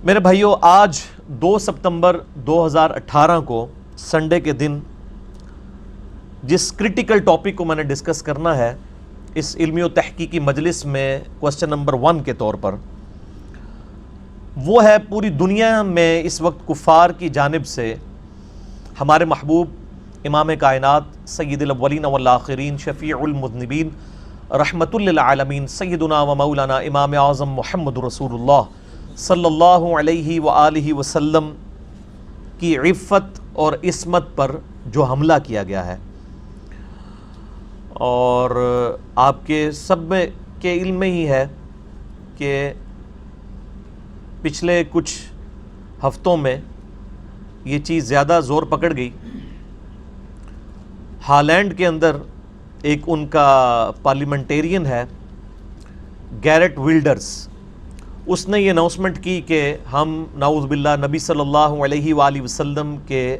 میرے بھائیوں، آج 2 ستمبر 2018 کو سنڈے کے دن جس کرٹیکل ٹاپک کو میں نے ڈسکس کرنا ہے اس علمی و تحقیقی مجلس میں کوسچن نمبر 1 کے طور پر، وہ ہے پوری دنیا میں اس وقت کفار کی جانب سے ہمارے محبوب امام کائنات سید الاولین والآخرین شفیع المذنبین رحمت للعالمین سیدنا و مولانا امام اعظم محمد رسول اللہ صلی اللہ علیہ وآلہ وسلم کی عفت اور عصمت پر جو حملہ کیا گیا ہے، اور آپ کے سب کے علم میں ہی ہے کہ پچھلے کچھ ہفتوں میں یہ چیز زیادہ زور پکڑ گئی۔ ہالینڈ کے اندر ایک ان کا پارلیمنٹیرین ہے گیرٹ ولڈرز، اس نے یہ اناؤنسمنٹ کی کہ ہم نعوذ باللہ نبی صلی اللہ علیہ وآلہ وسلم کے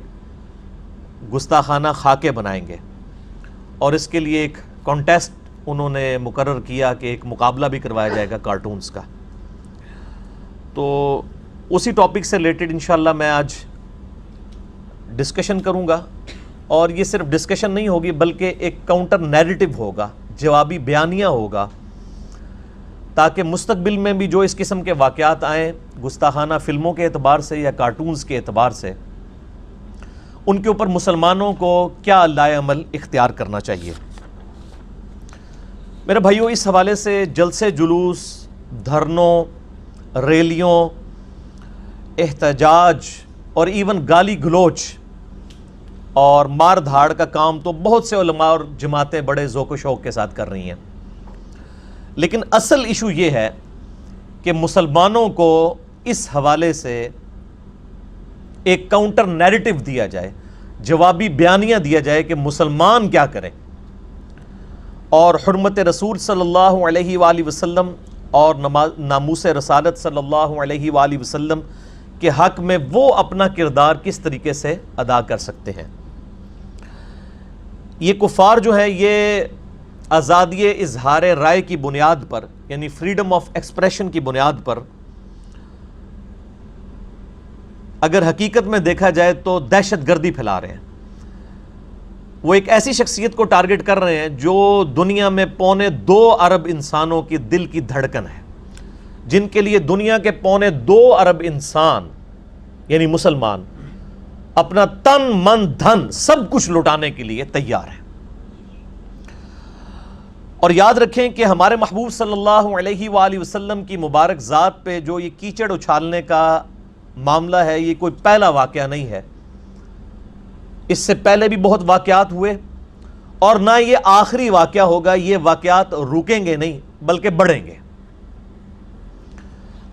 گستاخانہ خاکے بنائیں گے، اور اس کے لیے ایک کانٹیسٹ انہوں نے مقرر کیا کہ ایک مقابلہ بھی کروایا جائے گا کارٹونز کا۔ تو اسی ٹاپک سے ریلیٹڈ انشاءاللہ میں آج ڈسکشن کروں گا، اور یہ صرف ڈسکشن نہیں ہوگی بلکہ ایک کاؤنٹر نیریٹو ہوگا، جوابی بیانیہ ہوگا، تاکہ مستقبل میں بھی جو اس قسم کے واقعات آئیں گستاخانہ فلموں کے اعتبار سے یا کارٹونز کے اعتبار سے، ان کے اوپر مسلمانوں کو کیا لائے عمل اختیار کرنا چاہیے۔ میرے بھائیوں، اس حوالے سے جلسے جلوس، دھرنوں، ریلیوں، احتجاج اور ایون گالی گلوچ اور مار دھاڑ کا کام تو بہت سے علماء اور جماعتیں بڑے ذوق و شوق کے ساتھ کر رہی ہیں، لیکن اصل ایشو یہ ہے کہ مسلمانوں کو اس حوالے سے ایک کاؤنٹر نیریٹو دیا جائے، جوابی بیانیہ دیا جائے کہ مسلمان کیا کریں، اور حرمت رسول صلی اللہ علیہ وآلہ وسلم اور ناموس رسالت صلی اللہ علیہ وآلہ وسلم کے حق میں وہ اپنا کردار کس طریقے سے ادا کر سکتے ہیں۔ یہ کفار جو ہیں، یہ آزادی اظہار رائے کی بنیاد پر، یعنی فریڈم آف ایکسپریشن کی بنیاد پر، اگر حقیقت میں دیکھا جائے تو دہشت گردی پھیلا رہے ہیں۔ وہ ایک ایسی شخصیت کو ٹارگٹ کر رہے ہیں جو دنیا میں 2.25 ارب انسانوں کی دل کی دھڑکن ہے، جن کے لیے دنیا کے 2.25 ارب انسان یعنی مسلمان اپنا تن من دھن سب کچھ لوٹانے کے لیے تیار ہیں۔ اور یاد رکھیں کہ ہمارے محبوب صلی اللہ علیہ وآلہ وسلم کی مبارک ذات پہ جو یہ کیچڑ اچھالنے کا معاملہ ہے، یہ کوئی پہلا واقعہ نہیں ہے، اس سے پہلے بھی بہت واقعات ہوئے، اور نہ یہ آخری واقعہ ہوگا۔ یہ واقعات رکیں گے نہیں بلکہ بڑھیں گے۔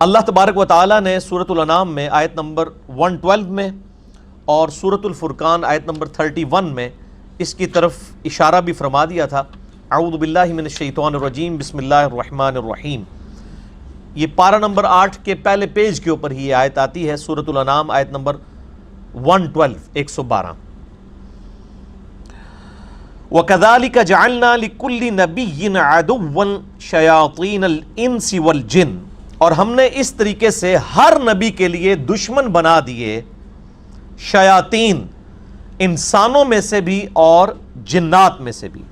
اللہ تبارک و تعالیٰ نے سورۃ الانعام میں آیت نمبر 112 میں اور سورۃ الفرقان آیت نمبر 31 میں اس کی طرف اشارہ بھی فرما دیا تھا۔ اعوذ باللہ من الشیطان الرجیم، بسم اللہ الرحمن الرحیم۔ یہ پارہ نمبر 8 کے پہلے پیج کے اوپر ہی آیت آتی ہے، سورۃ الانعام آیت نمبر 112۔ وَكَذَلِكَ جَعَلْنَا لِكُلِّ نَبِيٍّ عَدُوًّا شَيَاطِينَ الْإِنسِ وَالْجِنِّ، اور ہم نے اس طریقے سے ہر نبی کے لیے دشمن بنا دیے شیاطین، انسانوں میں سے بھی اور جنات میں سے بھی،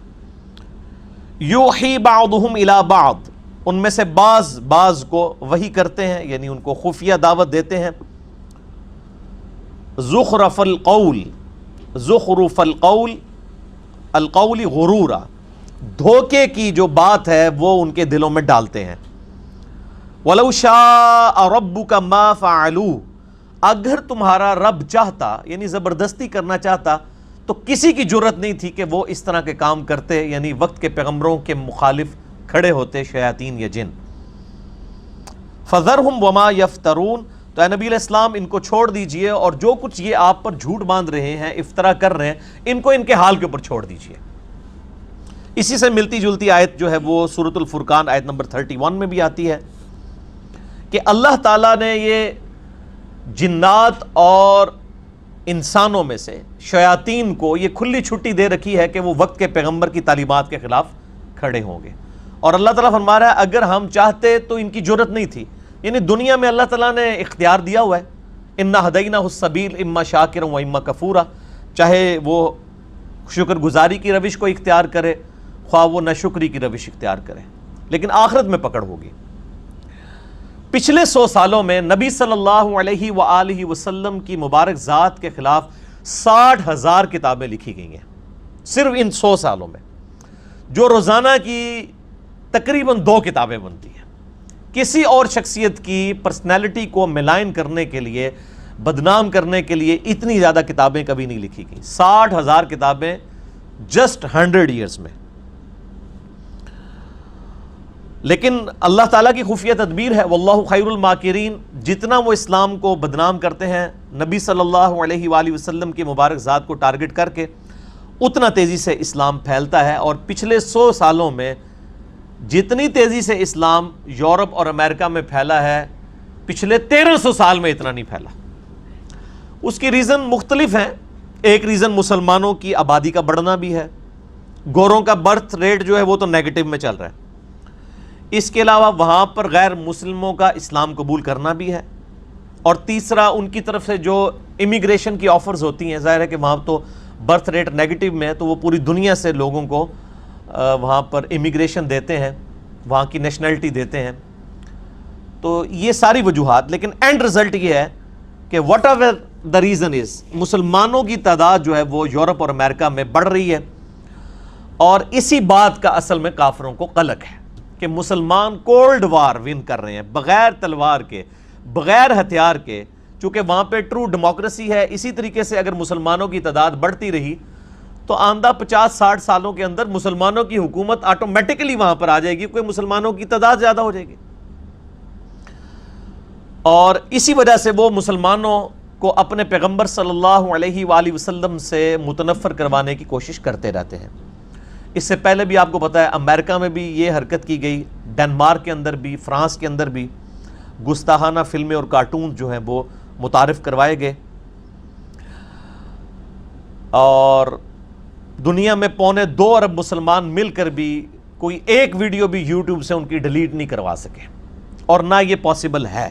یوحی بعضهم الی بعض، ان میں سے بعض کو وحی کرتے ہیں، یعنی ان کو خفیہ دعوت دیتے ہیں، زخرف القول القول غرورا، دھوکے کی جو بات ہے وہ ان کے دلوں میں ڈالتے ہیں۔ وَلَوْ شَاءَ رَبُّكَ مَا فَعَلُوهُ، اگر تمہارا رب چاہتا، یعنی زبردستی کرنا چاہتا، تو کسی کی جرت نہیں تھی کہ وہ اس طرح کے کام کرتے، یعنی وقت کے پیغمبروں کے مخالف کھڑے ہوتے شیاطین یا جن۔ فَذَرْهُمْ وَمَا يَفْتَرُونَ، تو اے نبی علیہ السلام ان کو چھوڑ دیجئے، اور جو کچھ یہ آپ پر جھوٹ باندھ رہے ہیں، افطرا کر رہے ہیں، ان کو ان کے حال کے اوپر چھوڑ دیجئے۔ اسی سے ملتی جلتی آیت جو ہے وہ سورۃ الفرقان آیت نمبر 31 میں بھی آتی ہے کہ اللہ تعالیٰ نے یہ جنات اور انسانوں میں سے شیاطین کو یہ کھلی چھٹی دے رکھی ہے کہ وہ وقت کے پیغمبر کی تعلیمات کے خلاف کھڑے ہوں گے، اور اللہ تعالیٰ فرما رہا ہے اگر ہم چاہتے تو ان کی جرت نہیں تھی، یعنی دنیا میں اللہ تعالیٰ نے اختیار دیا ہوا ہے، انا ہدینہ السبیل اما شاکرا و اما کفورا، چاہے وہ شکر گزاری کی روش کو اختیار کرے، خواہ وہ ناشکری کی روش اختیار کرے، لیکن آخرت میں پکڑ ہوگی۔ پچھلے 100 سالوں میں نبی صلی اللہ علیہ وآلہ وسلم کی مبارک ذات کے خلاف 60,000 کتابیں لکھی گئی ہیں صرف ان 100 سالوں میں، جو روزانہ کی تقریباً 2 کتابیں بنتی ہیں۔ کسی اور شخصیت کی پرسنالٹی کو ملائن کرنے کے لیے، بدنام کرنے کے لیے اتنی زیادہ کتابیں کبھی نہیں لکھی گئیں۔ 60,000 کتابیں جسٹ 100 ایئرز میں۔ لیکن اللہ تعالیٰ کی خفیہ تدبیر ہے، واللہ خیر الماکرین، جتنا وہ اسلام کو بدنام کرتے ہیں نبی صلی اللہ علیہ وآلہ وسلم کی مبارک ذات کو ٹارگٹ کر کے، اتنا تیزی سے اسلام پھیلتا ہے۔ اور پچھلے 100 سالوں میں جتنی تیزی سے اسلام یورپ اور امریکہ میں پھیلا ہے، پچھلے 1300 سال میں اتنا نہیں پھیلا۔ اس کی ریزن مختلف ہیں۔ ایک ریزن مسلمانوں کی آبادی کا بڑھنا بھی ہے، گوروں کا برتھ ریٹ جو ہے وہ تو نیگیٹو میں چل رہا ہے۔ اس کے علاوہ وہاں پر غیر مسلموں کا اسلام قبول کرنا بھی ہے، اور تیسرا ان کی طرف سے جو امیگریشن کی آفرز ہوتی ہیں، ظاہر ہے کہ وہاں تو برتھ ریٹ نیگیٹو میں ہے، تو وہ پوری دنیا سے لوگوں کو وہاں پر امیگریشن دیتے ہیں، وہاں کی نیشنلٹی دیتے ہیں۔ تو یہ ساری وجوہات، لیکن اینڈ رزلٹ یہ ہے کہ what ever the reason is, مسلمانوں کی تعداد جو ہے وہ یورپ اور امریکہ میں بڑھ رہی ہے، اور اسی بات کا اصل میں کافروں کو قلق ہے کہ مسلمان کولڈ وار ون کر رہے ہیں بغیر تلوار کے، بغیر ہتھیار کے، چونکہ وہاں پہ ٹرو ڈیموکریسی ہے۔ اسی طریقے سے اگر مسلمانوں کی تعداد بڑھتی رہی تو آئندہ 50-60 سالوں کے اندر مسلمانوں کی حکومت آٹومیٹکلی وہاں پر آ جائے گی، کیونکہ مسلمانوں کی تعداد زیادہ ہو جائے گی، اور اسی وجہ سے وہ مسلمانوں کو اپنے پیغمبر صلی اللہ علیہ وآلہ وسلم سے متنفر کروانے کی کوشش کرتے رہتے ہیں۔ اس سے پہلے بھی آپ کو پتا ہے امریکہ میں بھی یہ حرکت کی گئی، ڈنمارک کے اندر بھی، فرانس کے اندر بھی گستاخانہ فلمیں اور کارٹون جو ہیں وہ متعارف کروائے گئے، اور دنیا میں 2.25 ارب مسلمان مل کر بھی کوئی ایک ویڈیو بھی یوٹیوب سے ان کی ڈیلیٹ نہیں کروا سکے، اور نہ یہ پاسبل ہے۔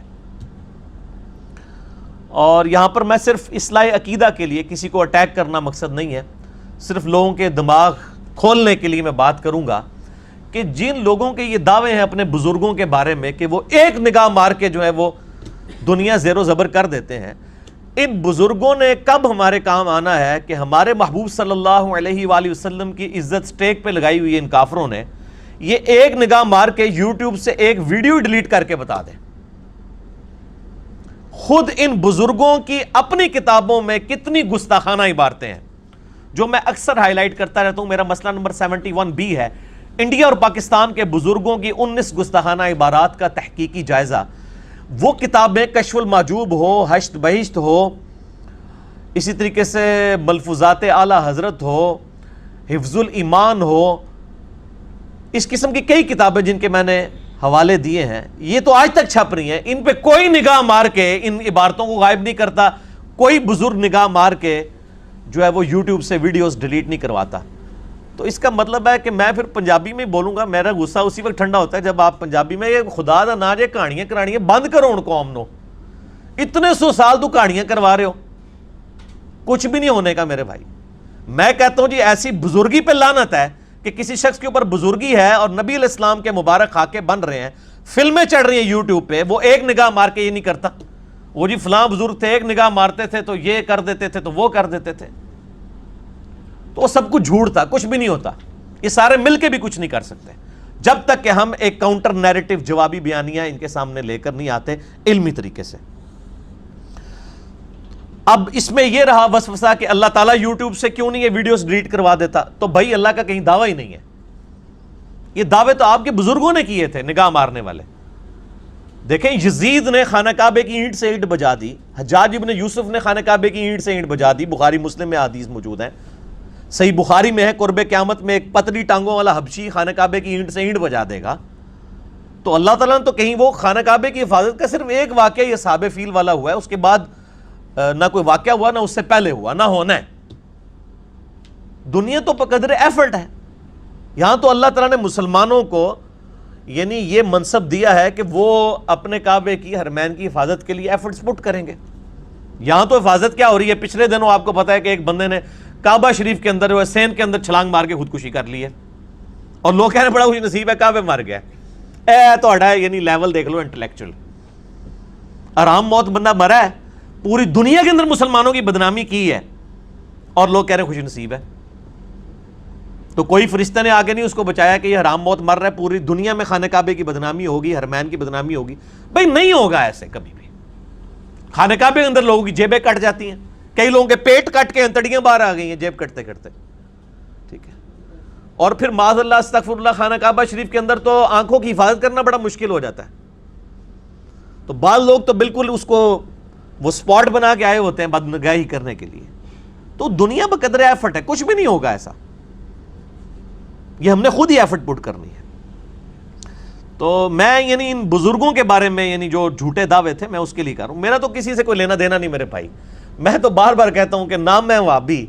اور یہاں پر میں صرف اصلاح عقیدہ کے لیے، کسی کو اٹیک کرنا مقصد نہیں ہے، صرف لوگوں کے دماغ کھولنے کے لیے میں بات کروں گا کہ جن لوگوں کے یہ دعوے ہیں اپنے بزرگوں کے بارے میں کہ وہ ایک نگاہ مار کے جو ہے وہ دنیا زیر و زبر کر دیتے ہیں، ان بزرگوں نے کب ہمارے کام آنا ہے کہ ہمارے محبوب صلی اللہ علیہ وآلہ وسلم کی عزت سٹیک پہ لگائی ہوئی ان کافروں نے یہ ایک نگاہ مار کے یوٹیوب سے ایک ویڈیو ڈیلیٹ کر کے بتا دیں۔ خود ان بزرگوں کی اپنی کتابوں میں کتنی گستاخانہ عبارتیں ہیں، جو میں اکثر ہائی لائٹ کرتا رہتا ہوں۔ میرا مسئلہ نمبر 71B ہے، انڈیا اور پاکستان کے بزرگوں کی 19 گستاخانہ عبارات کا تحقیقی جائزہ۔ وہ کتابیں کشف المحجوب ہو، حشت بہشت ہو، اسی طریقے سے ملفوظات اعلیٰ حضرت ہو، حفظ الایمان ہو، اس قسم کی کئی کتابیں جن کے میں نے حوالے دیے ہیں، یہ تو آج تک چھپ رہی ہیں۔ ان پہ کوئی نگاہ مار کے ان عبارتوں کو غائب نہیں کرتا، کوئی بزرگ نگاہ مار کے جو ہے وہ یوٹیوب سے ویڈیوز ڈیلیٹ نہیں کرواتا۔ تو اس کا مطلب ہے کہ میں پھر پنجابی میں بولوں گا، میرا غصہ اسی وقت ٹھنڈا ہوتا ہے جب آپ پنجابی میں یہ خدا دا نا جے کہانیاں کرانیاں بند کرو ان قوم نو، اتنے 100 سال تو کہانیاں کروا رہے ہو، کچھ بھی نہیں ہونے کا میرے بھائی۔ میں کہتا ہوں جی ایسی بزرگی پہ لعنت ہے کہ کسی شخص کے اوپر بزرگی ہے اور نبی علیہ السلام کے مبارک خاکے بن رہے ہیں، فلمیں چڑھ رہی ہیں یوٹیوب پہ، وہ ایک نگاہ مار کے یہ نہیں کرتا، وہ جی فلاں بزرگ تھے ایک نگاہ مارتے تھے تو یہ کر دیتے تھے تو وہ کر دیتے تھے، تو وہ سب کچھ جھوٹ تھا، کچھ بھی نہیں ہوتا۔ یہ سارے مل کے بھی کچھ نہیں کر سکتے جب تک کہ ہم ایک کاؤنٹر نیریٹو جوابی بیانیاں ان کے سامنے لے کر نہیں آتے علمی طریقے سے۔ اب اس میں یہ رہا وسوسہ کہ اللہ تعالیٰ یوٹیوب سے کیوں نہیں یہ ویڈیوز ڈیلیٹ کروا دیتا، تو بھائی اللہ کا کہیں دعویٰ ہی نہیں ہے، یہ دعوے تو آپ کے بزرگوں نے کیے تھے نگاہ مارنے والے۔ دیکھیں یزید نے خانہ کعبے کی اینٹ سے اینٹ بجا دی، حجاج ابن یوسف نے خانہ کعبے کی اینٹ سے اینٹ بجا دی، بخاری مسلم میں حدیث موجود ہیں، صحیح بخاری میں ہے قرب قیامت میں ایک پتلی ٹانگوں والا حبشی خانہ کعبے کی اینٹ سے اینٹ بجا دے گا۔ تو اللہ تعالیٰ نے تو کہیں وہ خانہ کعبے کی حفاظت کا صرف ایک واقعہ یہ اصحاب فیل والا ہوا ہے، اس کے بعد نہ کوئی واقعہ ہوا، نہ اس سے پہلے ہوا، نہ ہونا ہے۔ دنیا تو بقدر ایفرٹ ہے، یہاں تو اللہ تعالیٰ نے مسلمانوں کو یعنی یہ منصب دیا ہے کہ وہ اپنے کعبے کی حرمین کی حفاظت کے لیے ایفرٹس پٹ کریں گے. یہاں تو حفاظت کیا ہو رہی ہے, پچھلے دنوں آپ کو پتا ہے کہ ایک بندے نے کعبہ شریف کے اندر سین کے اندر چھلانگ مار کے خودکشی کر لی ہے, اور لوگ کہنے بڑا خوش نصیب ہے کعبے مر گیا. یعنی لیول دیکھ لو انٹلیکچوئل. آرام موت بندہ مرا ہے, پوری دنیا کے اندر مسلمانوں کی بدنامی کی ہے, اور لوگ کہہ رہے ہیں خوش نصیب ہے. تو کوئی فرشتہ نے آگے نہیں اس کو بچایا کہ یہ حرام موت مر رہا ہے, پوری دنیا میں خانہ کعبے کی بدنامی ہوگی, حرمین کی بدنامی ہوگی. بھائی نہیں ہوگا ایسے کبھی بھی. خانہ کعبے کے اندر لوگوں کی جیبیں کٹ جاتی ہیں, کئی لوگوں کے پیٹ کٹ کے انتڑیاں باہر آ گئی ہیں جیب کٹتے کٹتے, ٹھیک ہے. اور پھر معاذ اللہ استغفر اللہ خانہ کعبہ شریف کے اندر تو آنکھوں کی حفاظت کرنا بڑا مشکل ہو جاتا ہے. تو بعض لوگ تو بالکل اس کو وہ سپاٹ بنا کے آئے ہوتے ہیں بدنگاہی کرنے کے لیے. تو دنیا بقدر ایفرٹ ہے, کچھ بھی نہیں ہوگا ایسا, یہ ہم نے خود ہی ایفرٹ پٹ کرنی ہے. تو میں یعنی ان بزرگوں کے بارے میں یعنی جو جھوٹے دعوے تھے میں اس کے لیے کر رہا ہوں. میرا تو کسی سے کوئی لینا دینا نہیں میرے بھائی. میں تو بار بار کہتا ہوں کہ نہ میں وہابی,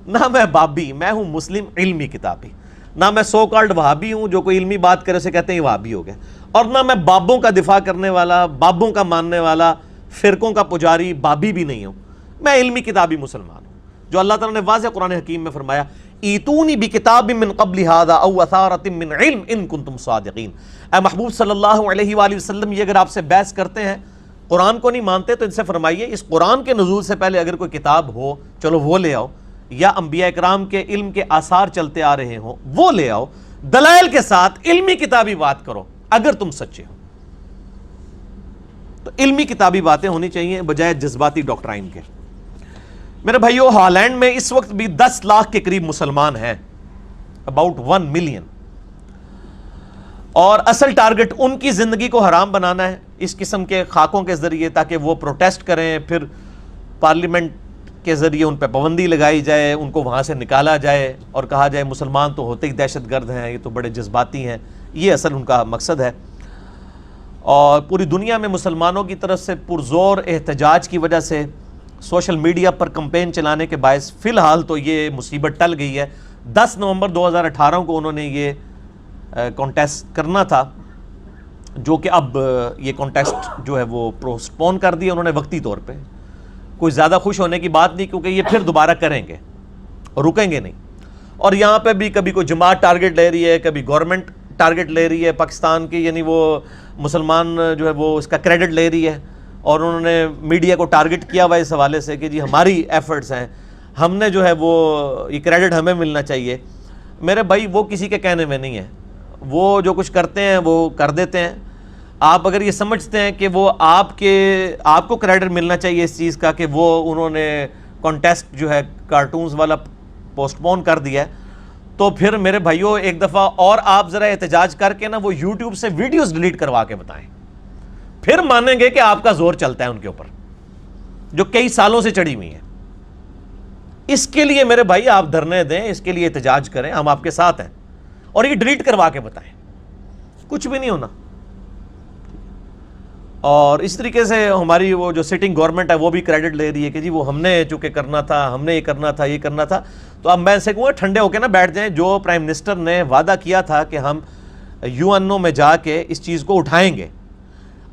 نہ میں بابی, میں ہوں مسلم علمی کتابی. نہ میں سو کالڈ وہابی ہوں, جو کوئی علمی بات کرے اسے کہتے ہیں یہ وہابی ہو گیا, اور نہ میں بابوں کا دفاع کرنے والا, بابوں کا ماننے والا, فرقوں کا پجاری بابی بھی نہیں ہوں. میں علمی کتابی مسلمان ہوں, جو اللہ تعالیٰ نے واضح قرآن حکیم میں فرمایا ایتونی بکتاب من قبل ھذا او اثارۃ من علم ان کنتم صادقین. اے محبوب صلی اللہ علیہ وآلہ وسلم, یہ اگر آپ سے بحث کرتے ہیں, قرآن کو نہیں مانتے, تو ان سے فرمائیے اس قرآن کے نزول سے پہلے اگر کوئی کتاب ہو چلو وہ لے آؤ, یا انبیاء اکرام کے علم کے آثار چلتے آ رہے ہوں وہ لے آؤ, دلائل کے ساتھ علمی کتابی بات کرو اگر تم سچے ہو. تو علمی کتابی باتیں ہونی چاہیے بجائے جذباتی ڈاکٹرائن کے. میرے بھائیو, ہالینڈ میں اس وقت بھی 10 لاکھ کے قریب مسلمان ہیں, اباؤٹ 1 ملین, اور اصل ٹارگٹ ان کی زندگی کو حرام بنانا ہے اس قسم کے خاکوں کے ذریعے, تاکہ وہ پروٹیسٹ کریں, پھر پارلیمنٹ کے ذریعے ان پہ پابندی لگائی جائے, ان کو وہاں سے نکالا جائے اور کہا جائے مسلمان تو ہوتے ہی دہشت گرد ہیں, یہ تو بڑے جذباتی ہیں. یہ اصل ان کا مقصد ہے. اور پوری دنیا میں مسلمانوں کی طرف سے پرزور احتجاج کی وجہ سے سوشل میڈیا پر کمپین چلانے کے باعث فی الحال تو یہ مصیبت ٹل گئی ہے. 10 نومبر 2018 کو انہوں نے یہ کانٹیسٹ کرنا تھا, جو کہ اب یہ کانٹیسٹ جو ہے وہ پروسپون کر دیا انہوں نے وقتی طور پہ. کوئی زیادہ خوش ہونے کی بات نہیں, کیونکہ یہ پھر دوبارہ کریں گے اور رکیں گے نہیں. اور یہاں پہ بھی کبھی کوئی جماعت ٹارگٹ لے رہی ہے, کبھی گورنمنٹ ٹارگٹ لے رہی ہے پاکستان کی, یعنی وہ مسلمان جو ہے وہ اس کا کریڈٹ لے رہی ہے, اور انہوں نے میڈیا کو ٹارگٹ کیا ہوا اس حوالے سے کہ جی ہماری ایفرٹس ہیں, ہم نے جو ہے وہ یہ کریڈٹ ہمیں ملنا چاہیے. میرے بھائی وہ کسی کے کہنے میں نہیں ہے, وہ جو کچھ کرتے ہیں وہ کر دیتے ہیں. آپ اگر یہ سمجھتے ہیں کہ وہ آپ کو کریڈٹ ملنا چاہیے اس چیز کا کہ وہ انہوں نے کانٹیسٹ جو ہے کارٹونز والا پوسٹ پون کر دیا ہے, تو پھر میرے بھائیوں ایک دفعہ اور آپ ذرا احتجاج کر کے نا وہ یوٹیوب سے ویڈیوز ڈیلیٹ کروا کے بتائیں, پھر مانیں گے کہ آپ کا زور چلتا ہے ان کے اوپر جو کئی سالوں سے چڑھی ہوئی ہیں. اس کے لیے میرے بھائی آپ دھرنے دیں, اس کے لیے احتجاج کریں, ہم آپ کے ساتھ ہیں, اور یہ ڈیلیٹ کروا کے بتائیں, کچھ بھی نہیں ہونا. اور اس طریقے سے ہماری وہ جو سٹنگ گورنمنٹ ہے وہ بھی کریڈٹ لے رہی ہے کہ جی وہ ہم نے چونکہ کرنا تھا, ہم نے یہ کرنا تھا, یہ کرنا تھا. تو اب میں سے کہوں گا ٹھنڈے ہو کے نا بیٹھ جائیں. جو پرائم منسٹر نے وعدہ کیا تھا کہ ہم UN میں جا کے اس چیز کو اٹھائیں گے,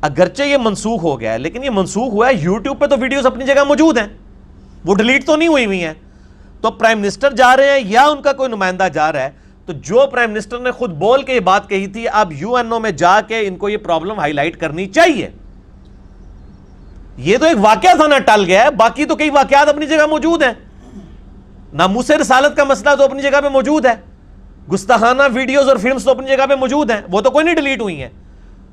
اگرچہ یہ منسوخ ہو گیا ہے, لیکن یہ منسوخ ہوا ہے یوٹیوب پہ تو ویڈیوز اپنی جگہ موجود ہیں, وہ ڈیلیٹ تو نہیں ہوئی ہیں. تو پرائم منسٹر جا رہے ہیں یا ان کا کوئی نمائندہ جا رہا ہے, تو جو پرائم منسٹر نے خود بول کے یہ بات کہی تھی, اب UN میں جا کے ان کو یہ پرابلم ہائی لائٹ کرنی چاہیے. یہ تو ایک واقعہ تھا نا, ٹل گیا ہے, باقی تو کئی واقعات اپنی جگہ موجود ہیں. ناموس رسالت کا مسئلہ تو اپنی جگہ پہ موجود ہے, گستاخانہ ویڈیوز اور فلمز تو اپنی جگہ پہ موجود ہیں, وہ تو کوئی نہیں ڈیلیٹ ہوئی ہیں.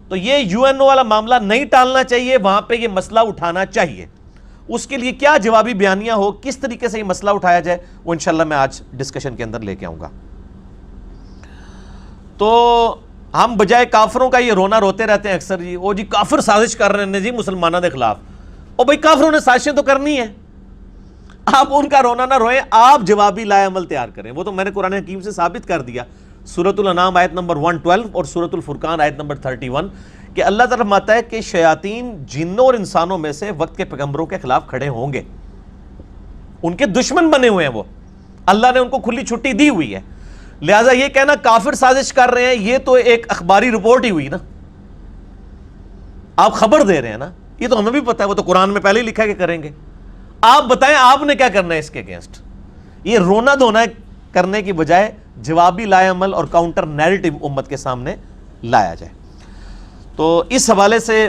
تو یہ UN والا معاملہ نہیں ٹالنا چاہیے, وہاں پہ یہ مسئلہ اٹھانا چاہیے. اس کے لیے کیا جوابی بیانیہ ہو, کس طریقے سے یہ مسئلہ اٹھایا جائے, وہ انشاءاللہ میں آج ڈسکشن کے اندر لے کے آؤں گا. تو ہم بجائے کافروں کا یہ رونا روتے رہتے ہیں اکثر, جی وہ جی کافر سازش کر رہے ہیں جی مسلمانوں کے خلاف. اور بھائی کافروں نے سازشیں تو کرنی ہیں, آپ ان کا رونا نہ روئیں, آپ جوابی لائے عمل تیار کریں. وہ تو میں نے قرآن حکیم سے ثابت کر دیا, سورۃ الانعام آیت نمبر 112 اور سورۃ الفرقان آیت نمبر 31, کہ اللہ تعالیٰ فرماتا ہے کہ شیاطین جنوں اور انسانوں میں سے وقت کے پیغمبروں کے خلاف کھڑے ہوں گے, ان کے دشمن بنے ہوئے ہیں وہ, اللہ نے ان کو کھلی چھٹی دی ہوئی ہے. لہذا یہ کہنا کافر سازش کر رہے ہیں، یہ تو ایک اخباری رپورٹ ہی ہوئی نا، آپ خبر دے رہے ہیں نا، یہ تو ہمیں بھی پتا ہے، وہ تو قرآن میں پہلے ہی لکھا ہے کہ کریں گے. آپ بتائیں آپ نے کیا کرنا ہے اس کے اگینسٹ. یہ رونا دھونا کرنے کی بجائے جوابی لائے عمل اور کاؤنٹر نیریٹو امت کے سامنے لایا جائے. تو اس حوالے سے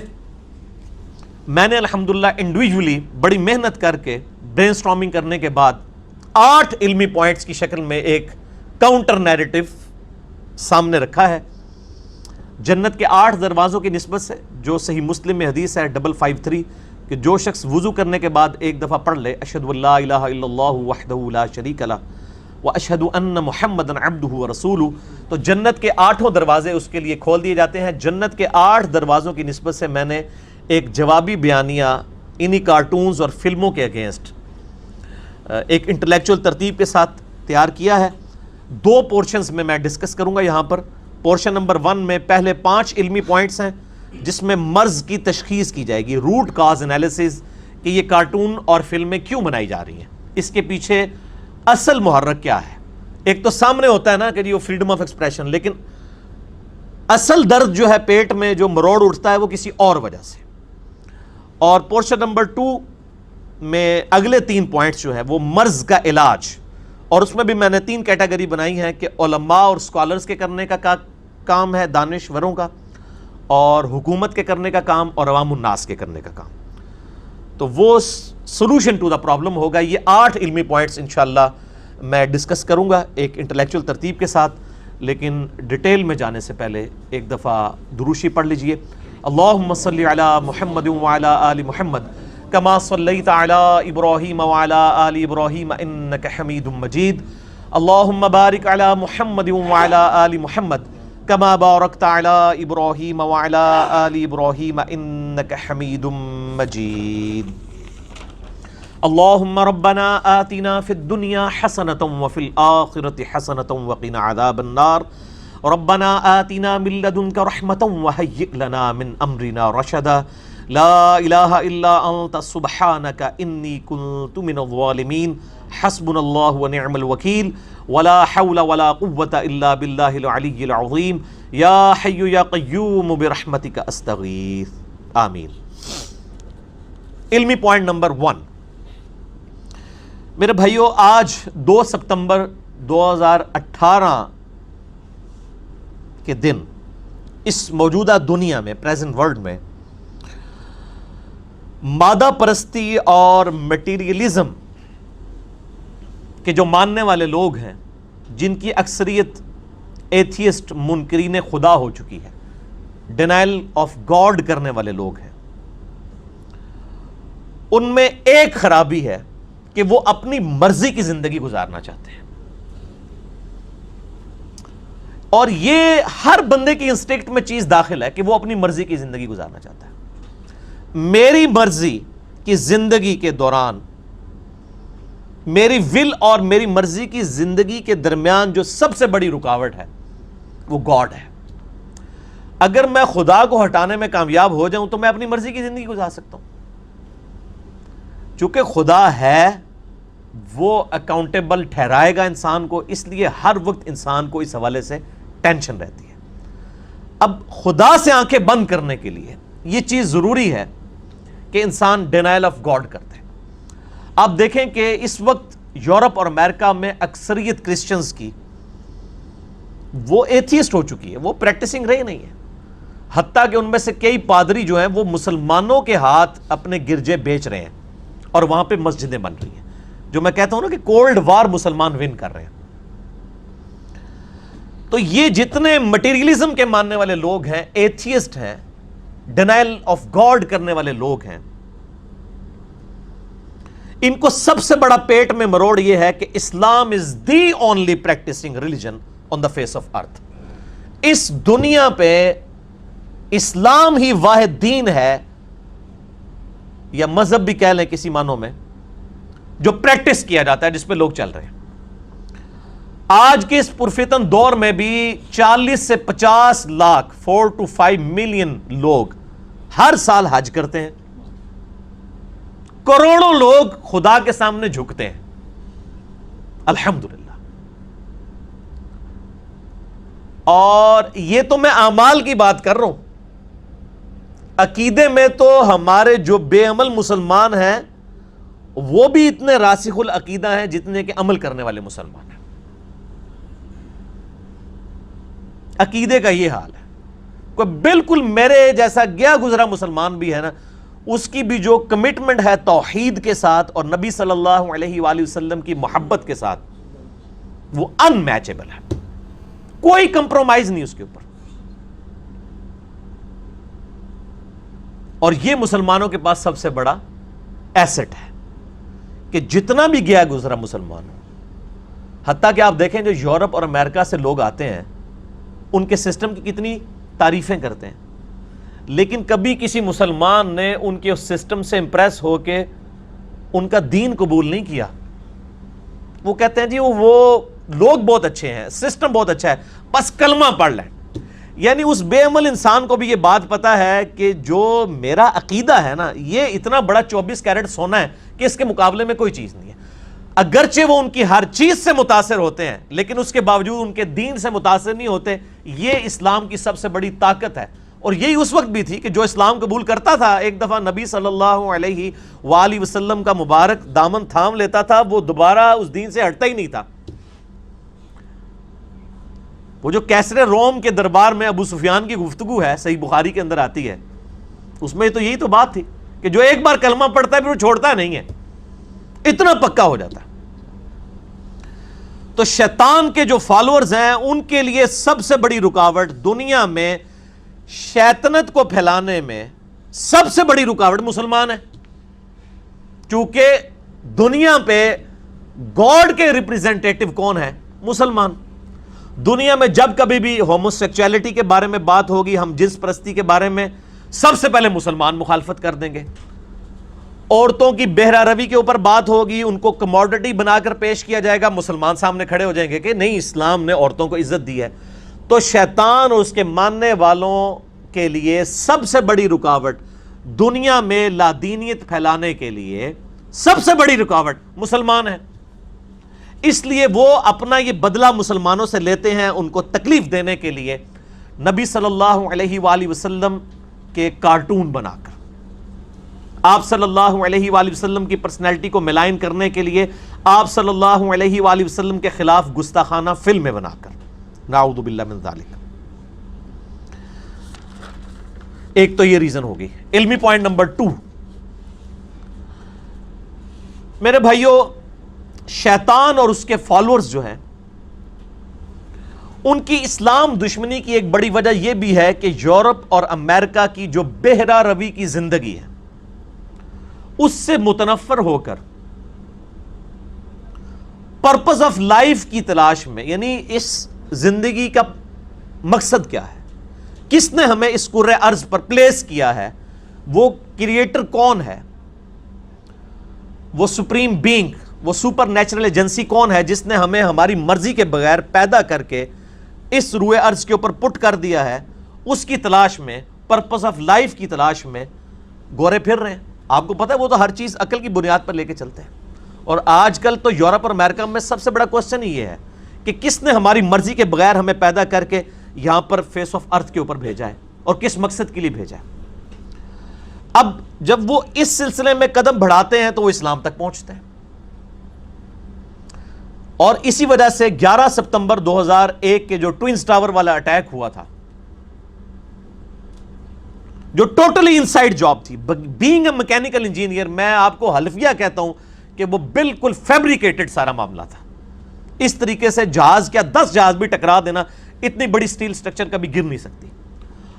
میں نے الحمدللہ انڈیویجولی بڑی محنت کر کے برین سٹارمنگ کرنے کے بعد 8 علمی پوائنٹس کی شکل میں ایک کاؤنٹر نیریٹو سامنے رکھا ہے. جنت کے 8 دروازوں کی نسبت سے جو صحیح مسلم میں حدیث ہے 553 کہ جو شخص وضو کرنے کے بعد ایک دفعہ پڑھ لے اشہد لا الہ الا اللہ وحدہ لا شریک لہ واشہد ان محمدا عبدہ ورسولہ، تو جنت کے 8 دروازے اس کے لیے کھول دیے جاتے ہیں. جنت کے 8 دروازوں کی نسبت سے میں نے ایک جوابی بیانیہ انہی کارٹونز اور فلموں کے اگینسٹ ایک انٹلیکچول ترتیب کے ساتھ تیار کیا ہے. 2 پورشنز میں ڈسکس کروں گا یہاں پر. پورشن نمبر 1 میں پہلے 5 علمی پوائنٹس ہیں جس میں مرض کی تشخیص کی جائے گی، روٹ کاز انالیسز، کہ یہ کارٹون اور فلمیں کیوں بنائی جا رہی ہیں، اس کے پیچھے اصل محرک کیا ہے. ایک تو سامنے ہوتا ہے نا کہ یہ فریڈم آف ایکسپریشن، لیکن اصل درد جو ہے پیٹ میں جو مروڑ اٹھتا ہے وہ کسی اور وجہ سے. اور پورشن نمبر 2 میں اگلے 3 پوائنٹس جو ہے وہ مرض کا علاج، اور اس میں بھی میں نے 3 کیٹیگری بنائی ہیں کہ علماء اور سکالرز کے کرنے کا کام ہے، دانشوروں کا، اور حکومت کے کرنے کا کام، اور عوام الناس کے کرنے کا کام. تو وہ سولوشن ٹو دا پرابلم ہوگا. یہ 8 علمی پوائنٹس انشاءاللہ میں ڈسکس کروں گا ایک انٹلیکچول ترتیب کے ساتھ. لیکن ڈیٹیل میں جانے سے پہلے ایک دفعہ دروشی پڑھ لیجئے. اللہم صلی علی محمد وعلی آل محمد کما صلیت علی ابراہیم وعلی آل ابراہیم انک حمید مجید. اللہم بارک علی محمد وعلی آل محمد کما بارکت علی ابراہیم وعلی آل ابراہیم انک حمید مجید. اللہم ربنا آتنا فی الدنیا حسنۃ وفی الآخرۃ حسنۃ وقنا عذاب النار. ربنا آتنا من لدنک رحمۃ وہیئ لنا من امرنا رشدا. لا الہ الا انت سبحانک انی کنت من الظالمین. حسبنا اللہ ونعم الوکیل ولا حول ولا قوة الا باللہ العلی العظیم. یا حی یا قیوم برحمتک استغیث. آمین. علمی پوائنٹ نمبر 1. میرے بھائیو، آج 2 ستمبر 2018 کے دن اس موجودہ دنیا میں، پریزنٹ ورلڈ میں، مادہ پرستی اور میٹیریلزم کے جو ماننے والے لوگ ہیں، جن کی اکثریت ایتھیسٹ منکرین خدا ہو چکی ہے، ڈینائل آف گاڈ کرنے والے لوگ ہیں، ان میں ایک خرابی ہے کہ وہ اپنی مرضی کی زندگی گزارنا چاہتے ہیں. اور یہ ہر بندے کی انسٹنکٹ میں چیز داخل ہے کہ وہ اپنی مرضی کی زندگی گزارنا چاہتا ہے. میری مرضی کی زندگی کے دوران، میری ول اور میری مرضی کی زندگی کے درمیان جو سب سے بڑی رکاوٹ ہے وہ گاڈ ہے. اگر میں خدا کو ہٹانے میں کامیاب ہو جاؤں تو میں اپنی مرضی کی زندگی گزار سکتا ہوں. چونکہ خدا ہے، وہ اکاؤنٹیبل ٹھہرائے گا انسان کو، اس لیے ہر وقت انسان کو اس حوالے سے ٹینشن رہتی ہے. اب خدا سے آنکھیں بند کرنے کے لیے یہ چیز ضروری ہے کہ انسان ڈینائل آف گاڈ کرتے ہیں. آپ دیکھیں کہ اس وقت یورپ اور امریکہ میں اکثریت کرسچنز کی وہ ایتھیسٹ ہو چکی ہے، وہ پریکٹسنگ رہی نہیں ہے. حتیٰ کہ ان میں سے کئی پادری جو ہیں وہ مسلمانوں کے ہاتھ اپنے گرجے بیچ رہے ہیں اور وہاں پہ مسجدیں بن رہی ہیں، جو میں کہتا ہوں نا کہ کولڈ وار مسلمان ون کر رہے ہیں. تو یہ جتنے مٹیریلزم کے ماننے والے لوگ ہیں، ایتھیسٹ ہیں، ڈینائل آف گاڈ کرنے والے لوگ ہیں، ان کو سب سے بڑا پیٹ میں مروڑ یہ ہے کہ Islam is the only practising religion on the face of earth. اس دنیا پہ اسلام ہی واحد دین ہے، یا مذہب بھی کہہ لیں کسی معنوں میں، جو پریکٹس کیا جاتا ہے، جس پہ لوگ چل رہے ہیں. آج کے اس پرفتن دور میں بھی 40 سے 50 لاکھ 4 to 5 ملین لوگ ہر سال حج کرتے ہیں. کروڑوں لوگ خدا کے سامنے جھکتے ہیں. الحمدللہ. اور یہ تو میں اعمال کی بات کر رہا ہوں، عقیدے میں تو ہمارے جو بے عمل مسلمان ہیں وہ بھی اتنے راسخ العقیدہ ہیں جتنے کہ عمل کرنے والے مسلمان ہیں۔ عقیدے کا یہ حال ہے، کوئی بالکل میرے جیسا گیا گزرا مسلمان بھی ہے نا، اس کی بھی جو کمٹمنٹ ہے توحید کے ساتھ اور نبی صلی اللہ علیہ وآلہ وسلم کی محبت کے ساتھ، وہ ان میچبل ہے، کوئی کمپرومائز نہیں اس کے اوپر۔ اور یہ مسلمانوں کے پاس سب سے بڑا ایسٹ ہے کہ جتنا بھی گیا گزرا مسلمان ہو، حتیٰ کہ آپ دیکھیں جو یورپ اور امریکہ سے لوگ آتے ہیں ان کے سسٹم کی کتنی تعریفیں کرتے ہیں، لیکن کبھی کسی مسلمان نے ان کے اس سسٹم سے امپریس ہو کے ان کا دین قبول نہیں کیا۔ وہ کہتے ہیں جی وہ لوگ بہت اچھے ہیں، سسٹم بہت اچھا ہے، بس کلمہ پڑھ لیں۔ یعنی اس بے عمل انسان کو بھی یہ بات پتا ہے کہ جو میرا عقیدہ ہے نا، یہ اتنا بڑا 24 کیرٹ سونا ہے کہ اس کے مقابلے میں کوئی چیز نہیں ہے۔ اگرچہ وہ ان کی ہر چیز سے متاثر ہوتے ہیں لیکن اس کے باوجود ان کے دین سے متاثر نہیں ہوتے۔ یہ اسلام کی سب سے بڑی طاقت ہے، اور یہی اس وقت بھی تھی کہ جو اسلام قبول کرتا تھا ایک دفعہ نبی صلی اللہ علیہ وآلہ وسلم کا مبارک دامن تھام لیتا تھا، وہ دوبارہ اس دین سے ہٹتا ہی نہیں تھا۔ وہ جو کیسر روم کے دربار میں ابو سفیان کی گفتگو ہے، صحیح بخاری کے اندر آتی ہے، اس میں تو یہی تو بات تھی کہ جو ایک بار کلمہ پڑھتا ہے پھر وہ چھوڑتا نہیں ہے، اتنا پکا ہو جاتا ہے۔ تو شیطان کے جو فالوورز ہیں ان کے لیے سب سے بڑی رکاوٹ دنیا میں شیطنت کو پھیلانے میں سب سے بڑی رکاوٹ مسلمان ہے، کیونکہ دنیا پہ گاڈ کے ریپریزنٹیٹو کون ہے؟ مسلمان۔ دنیا میں جب کبھی بھی ہومو سیکچولیٹی کے بارے میں بات ہوگی، ہم جنس پرستی کے بارے میں، سب سے پہلے مسلمان مخالفت کر دیں گے۔ عورتوں کی بہرہ روی کے اوپر بات ہوگی، ان کو کموڈٹی بنا کر پیش کیا جائے گا، مسلمان سامنے کھڑے ہو جائیں گے کہ نہیں، اسلام نے عورتوں کو عزت دی ہے۔ تو شیطان اور اس کے ماننے والوں کے لیے سب سے بڑی رکاوٹ دنیا میں لادینیت پھیلانے کے لیے سب سے بڑی رکاوٹ مسلمان ہے۔ اس لیے وہ اپنا یہ بدلہ مسلمانوں سے لیتے ہیں، ان کو تکلیف دینے کے لیے نبی صلی اللہ علیہ وآلہ وسلم کے کارٹون بنا کر، آپ صلی اللہ علیہ وآلہ وسلم کی پرسنالٹی کو ملائن کرنے کے لیے آپ صلی اللہ علیہ وآلہ وسلم کے خلاف گستاخانہ فلمیں بنا کر، نعوذ باللہ من ذالک۔ ایک تو یہ ریزن ہوگی۔ علمی پوائنٹ نمبر 2، میرے بھائیوں، شیطان اور اس کے فالوورز جو ہیں ان کی اسلام دشمنی کی ایک بڑی وجہ یہ بھی ہے کہ یورپ اور امریکہ کی جو بہرہ روی کی زندگی ہے اس سے متنفر ہو کر پرپز آف لائف کی تلاش میں، یعنی اس زندگی کا مقصد کیا ہے، کس نے ہمیں اس کرۂ ارض پر پلیس کیا ہے، وہ کریٹر کون ہے، وہ سپریم بینگ، وہ سپر نیچرل ایجنسی کون ہے جس نے ہمیں ہماری مرضی کے بغیر پیدا کر کے اس روئے ارض کے اوپر پٹ کر دیا ہے، اس کی تلاش میں، پرپز آف لائف کی تلاش میں گورے پھر رہے ہیں۔ آپ کو پتہ ہے وہ تو ہر چیز عقل کی بنیاد پر لے کے چلتے ہیں، اور آج کل تو یورپ اور امریکہ میں سب سے بڑا کوسچن یہ ہے کہ کس نے ہماری مرضی کے بغیر ہمیں پیدا کر کے یہاں پر فیس آف ارتھ کے اوپر بھیجا ہے اور کس مقصد کے لیے بھیجا ہے۔ اب جب وہ اس سلسلے میں قدم بڑھاتے ہیں تو وہ اسلام تک پہنچتے ہیں، اور اسی وجہ سے 11 ستمبر 2001 کے جو ٹوئنز ٹاور والا اٹیک ہوا تھا، جو ٹوٹلی انسائیڈ جاب تھی، بینگ اے میکینیکل انجینئر، میں آپ کو حلفیہ کہتا ہوں کہ وہ بالکل فیبریکیٹڈ سارا معاملہ تھا۔ اس طریقے سے جہاز کیا 10 جہاز بھی ٹکرا دینا، اتنی بڑی سٹیل سٹرکچر کبھی گر نہیں سکتی،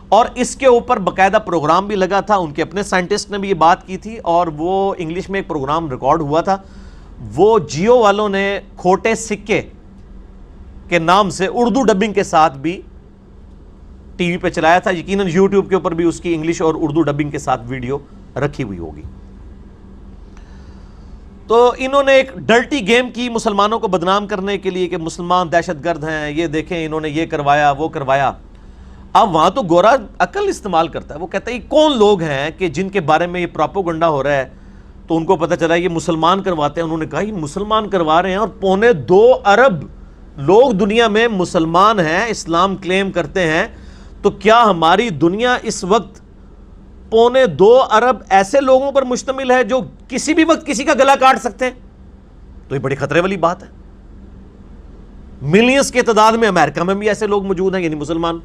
اور اس کے اوپر باقاعدہ پروگرام بھی لگا تھا، ان کے اپنے سائنٹسٹ نے بھی یہ بات کی تھی، اور وہ انگلش میں ایک پروگرام ریکارڈ ہوا تھا، وہ جیو والوں نے کھوٹے سکے کے نام سے اردو ڈبنگ کے ساتھ بھی ٹی وی پہ چلایا تھا، یقیناً یوٹیوب کے اوپر بھی اس کی انگلش اور اردو ڈبنگ کے ساتھ ویڈیو رکھی ہوئی ہوگی۔ تو انہوں نے ایک ڈرٹی گیم کی مسلمانوں کو بدنام کرنے کے لیے کہ مسلمان دہشت گرد ہیں، یہ دیکھیں انہوں نے یہ کروایا وہ کروایا۔ اب وہاں تو گورا عقل استعمال کرتا ہے، وہ کہتا ہے یہ کون لوگ ہیں کہ جن کے بارے میں یہ پروپیگنڈا ہو رہا ہے، تو ان کو پتہ چلا یہ مسلمان کرواتے ہیں۔ انہوں نے کہا یہ مسلمان کروا رہے ہیں، اور 2.25 ارب لوگ دنیا میں مسلمان ہیں، اسلام کلیم کرتے ہیں، تو کیا ہماری دنیا اس وقت 1.25 ارب ایسے لوگوں پر مشتمل ہے جو کسی بھی وقت کسی کا گلا کاٹ سکتے ہیں؟ تو یہ بڑی خطرے والی بات ہے۔ ملینز کی تعداد میں امریکہ میں بھی ایسے لوگ موجود ہیں، یعنی مسلمان۔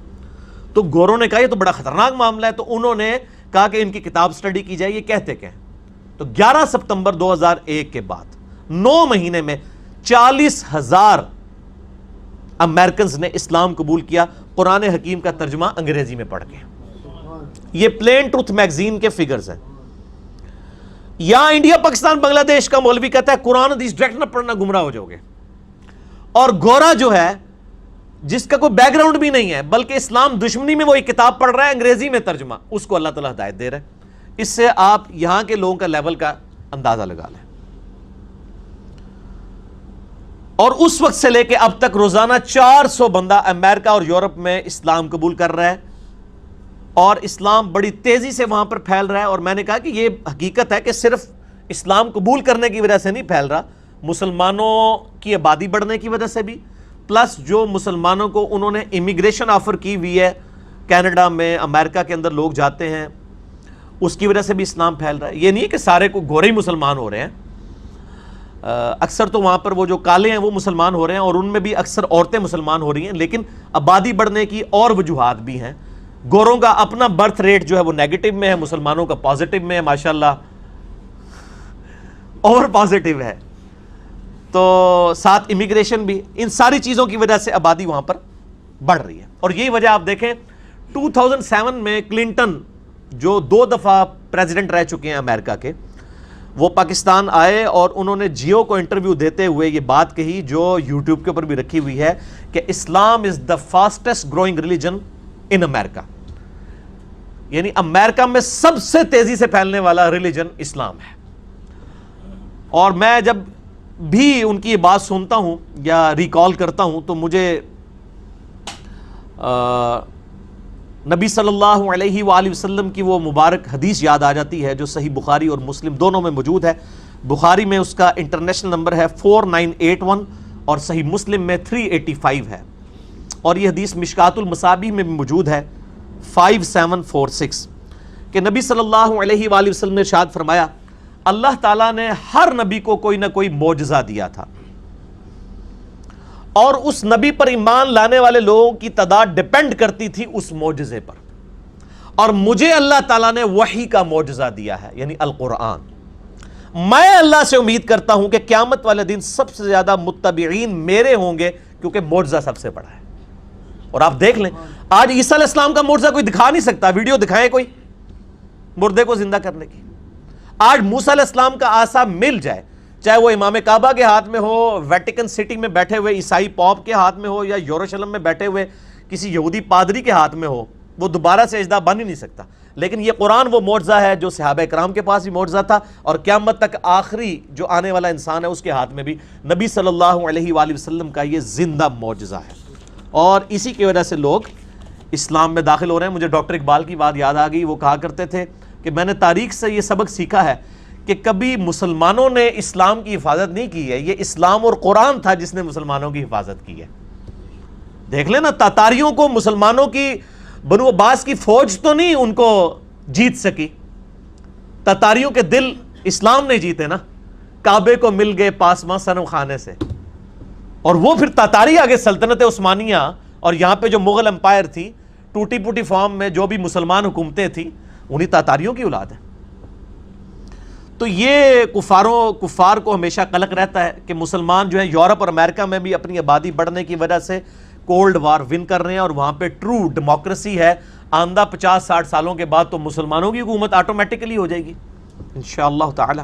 تو گوروں نے کہا یہ تو بڑا خطرناک معاملہ ہے، تو انہوں نے کہا کہ ان کی کتاب سٹڈی کی جائے، یہ کہتے کیا ہیں۔ تو 11 ستمبر 2001 کے بعد 9 مہینے میں 40,000 امریکنز نے اسلام قبول کیا، قرآن حکیم کا ترجمہ انگریزی میں پڑھ کے۔ یہ پلین ٹروتھ میگزین کے فگرز ہیں۔ یہاں انڈیا، پاکستان، بنگلہ دیش کا مولوی کہتا ہے قرآن حدیث ڈائریکٹ نہ پڑھنا، گمراہ ہو جاؤ گے۔ اور گورا جو ہے، جس کا کوئی بیک گراؤنڈ بھی نہیں ہے بلکہ اسلام دشمنی میں وہ ایک کتاب پڑھ رہا ہے انگریزی میں ترجمہ، اس کو اللہ تعالیٰ ہدایت دے رہا ہے۔ اس سے آپ یہاں کے لوگوں کا لیول کا اندازہ لگا لیں۔ اور اس وقت سے لے کے اب تک روزانہ 400 بندہ امریکہ اور یورپ میں اسلام قبول کر رہا ہے، اور اسلام بڑی تیزی سے وہاں پر پھیل رہا ہے۔ اور میں نے کہا کہ یہ حقیقت ہے کہ صرف اسلام قبول کرنے کی وجہ سے نہیں پھیل رہا، مسلمانوں کی آبادی بڑھنے کی وجہ سے بھی، پلس جو مسلمانوں کو انہوں نے امیگریشن آفر کی ہوئی ہے، کینیڈا میں، امریکہ کے اندر لوگ جاتے ہیں، اس کی وجہ سے بھی اسلام پھیل رہا ہے۔ یہ نہیں کہ سارے کو گورے ہی مسلمان ہو رہے ہیں، اکثر تو وہاں پر وہ جو کالے ہیں وہ مسلمان ہو رہے ہیں، اور ان میں بھی اکثر عورتیں مسلمان ہو رہی ہیں، لیکن آبادی بڑھنے کی اور وجوہات بھی ہیں۔ گوروں کا اپنا برتھ ریٹ جو ہے وہ نیگیٹو میں ہے، مسلمانوں کا پازیٹو میں ہے، ماشاءاللہ اور پازیٹو ہے۔ تو ساتھ امیگریشن بھی، ان ساری چیزوں کی وجہ سے آبادی وہاں پر بڑھ رہی ہے۔ اور یہی وجہ آپ دیکھیں 2007 میں کلنٹن جو 2 دفعہ پریزیڈنٹ رہ چکے ہیں امریکہ کے، وہ پاکستان آئے اور انہوں نے جیو کو انٹرویو دیتے ہوئے یہ بات کہی جو یوٹیوب کے اوپر بھی رکھی ہوئی ہے کہ Islam is the fastest growing religion ان امریکہ، یعنی امریکہ میں سب سے تیزی سے پھیلنے والا ریلیجن اسلام ہے۔ اور میں جب بھی ان کی یہ بات سنتا ہوں یا ریکال کرتا ہوں تو مجھے نبی صلی اللہ علیہ وآلہ وسلم کی وہ مبارک حدیث یاد آ جاتی ہے جو صحیح بخاری اور مسلم دونوں میں موجود ہے۔ بخاری میں اس کا انٹرنیشنل نمبر ہے 4981 اور صحیح مسلم میں 385 ہے، اور یہ حدیث مشکات المصابیح میں بھی موجود ہے 5746 کہ نبی صلی اللہ علیہ وآلہ وسلم نے ارشاد فرمایا، اللہ تعالیٰ نے ہر نبی کو کوئی نہ کوئی معجزہ دیا تھا، اور اس نبی پر ایمان لانے والے لوگوں کی تعداد ڈیپینڈ کرتی تھی اس معجزے پر، اور مجھے اللہ تعالیٰ نے وحی کا معجزہ دیا ہے، یعنی القرآن۔ میں اللہ سے امید کرتا ہوں کہ قیامت والے دن سب سے زیادہ متبعین میرے ہوں گے، کیونکہ معجزہ سب سے بڑا ہے۔ اور آپ دیکھ لیں آج عیسیٰ علیہ السلام کا معجزہ کوئی دکھا نہیں سکتا، ویڈیو دکھائیں کوئی مردے کو زندہ کرنے کی۔ آج موسیٰ علیہ السلام کا عصا مل جائے، چاہے وہ امام کعبہ کے ہاتھ میں ہو، ویٹیکن سٹی میں بیٹھے ہوئے عیسائی پوپ کے ہاتھ میں ہو، یا یروشلم میں بیٹھے ہوئے کسی یہودی پادری کے ہاتھ میں ہو، وہ دوبارہ سے سجدہ بن ہی نہیں سکتا۔ لیکن یہ قرآن وہ معجزہ ہے جو صحابہ کرام کے پاس بھی معجزہ تھا، اور قیامت تک آخری جو آنے والا انسان ہے اس کے ہاتھ میں بھی نبی صلی اللہ علیہ وآلہ وسلم کا یہ زندہ معجزہ ہے، اور اسی کی وجہ سے لوگ اسلام میں داخل ہو رہے ہیں۔ مجھے ڈاکٹر اقبال کی بات یاد آ گئی، وہ کہا کرتے تھے کہ میں نے تاریخ سے یہ سبق سیکھا ہے کہ کبھی مسلمانوں نے اسلام کی حفاظت نہیں کی ہے، یہ اسلام اور قرآن تھا جس نے مسلمانوں کی حفاظت کی ہے۔ دیکھ لیں نا، تاتاریوں کو مسلمانوں کی بنو عباس کی فوج تو نہیں ان کو جیت سکی، تاتاریوں کے دل اسلام نے جیتے نا، کعبے کو مل گئے پاسماں صنم خانے سے، اور وہ پھر تاتاری آگے سلطنت عثمانیہ اور یہاں پہ جو مغل امپائر تھی ٹوٹی پوٹی فارم میں جو بھی مسلمان حکومتیں تھیں انہی تاتاریوں کی اولاد ہے۔ تو یہ کفار کو ہمیشہ قلق رہتا ہے کہ مسلمان جو ہیں یورپ اور امریکہ میں بھی اپنی آبادی بڑھنے کی وجہ سے کولڈ وار ون کر رہے ہیں، اور وہاں پہ ٹرو ڈیموکریسی ہے، آئندہ 50-60 سالوں کے بعد تو مسلمانوں کی حکومت آٹومیٹکلی ہو جائے گی انشاءاللہ تعالی۔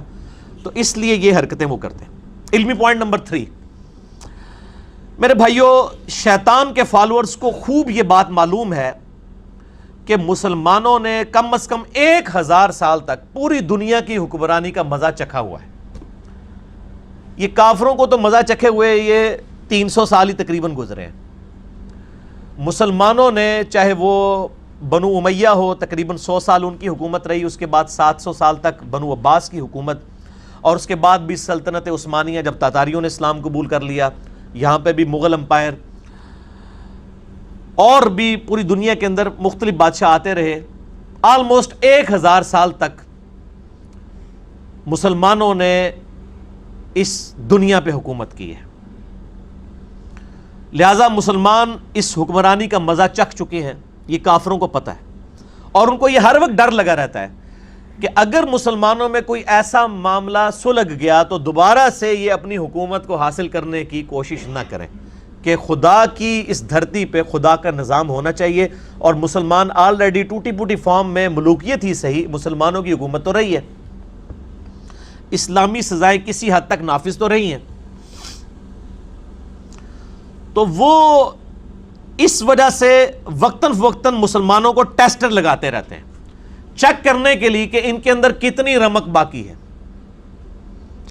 تو اس لیے یہ حرکتیں وہ کرتے ہیں۔ علمی پوائنٹ نمبر 3، میرے بھائیوں، شیطان کے فالورز کو خوب یہ بات معلوم ہے کہ مسلمانوں نے کم از کم 1000 سال تک پوری دنیا کی حکمرانی کا مزہ چکھا ہوا ہے۔ یہ کافروں کو تو مزہ چکھے ہوئے یہ 300 سال ہی تقریباً گزرے ہیں۔ مسلمانوں نے چاہے وہ بنو امیہ ہو، تقریباً 100 سال ان کی حکومت رہی، اس کے بعد 700 سال تک بنو عباس کی حکومت، اور اس کے بعد بھی سلطنت عثمانیہ جب تاتاریوں نے اسلام قبول کر لیا، یہاں پہ بھی مغل امپائر اور بھی پوری دنیا کے اندر مختلف بادشاہ آتے رہے. آلموسٹ 1000 سال تک مسلمانوں نے اس دنیا پہ حکومت کی ہے. لہذا مسلمان اس حکمرانی کا مزہ چکھ چکے ہیں، یہ کافروں کو پتہ ہے، اور ان کو یہ ہر وقت ڈر لگا رہتا ہے کہ اگر مسلمانوں میں کوئی ایسا معاملہ سلگ گیا تو دوبارہ سے یہ اپنی حکومت کو حاصل کرنے کی کوشش نہ کریں، کہ خدا کی اس دھرتی پہ خدا کا نظام ہونا چاہیے. اور مسلمان آلریڈی ٹوٹی پوٹی فارم میں ملوکیت ہی صحیح، مسلمانوں کی حکومت تو رہی ہے، اسلامی سزائیں کسی حد تک نافذ تو رہی ہیں. تو وہ اس وجہ سے وقتاً فوقتاً مسلمانوں کو ٹیسٹر لگاتے رہتے ہیں چیک کرنے کے لیے کہ ان کے اندر کتنی رمق باقی ہے،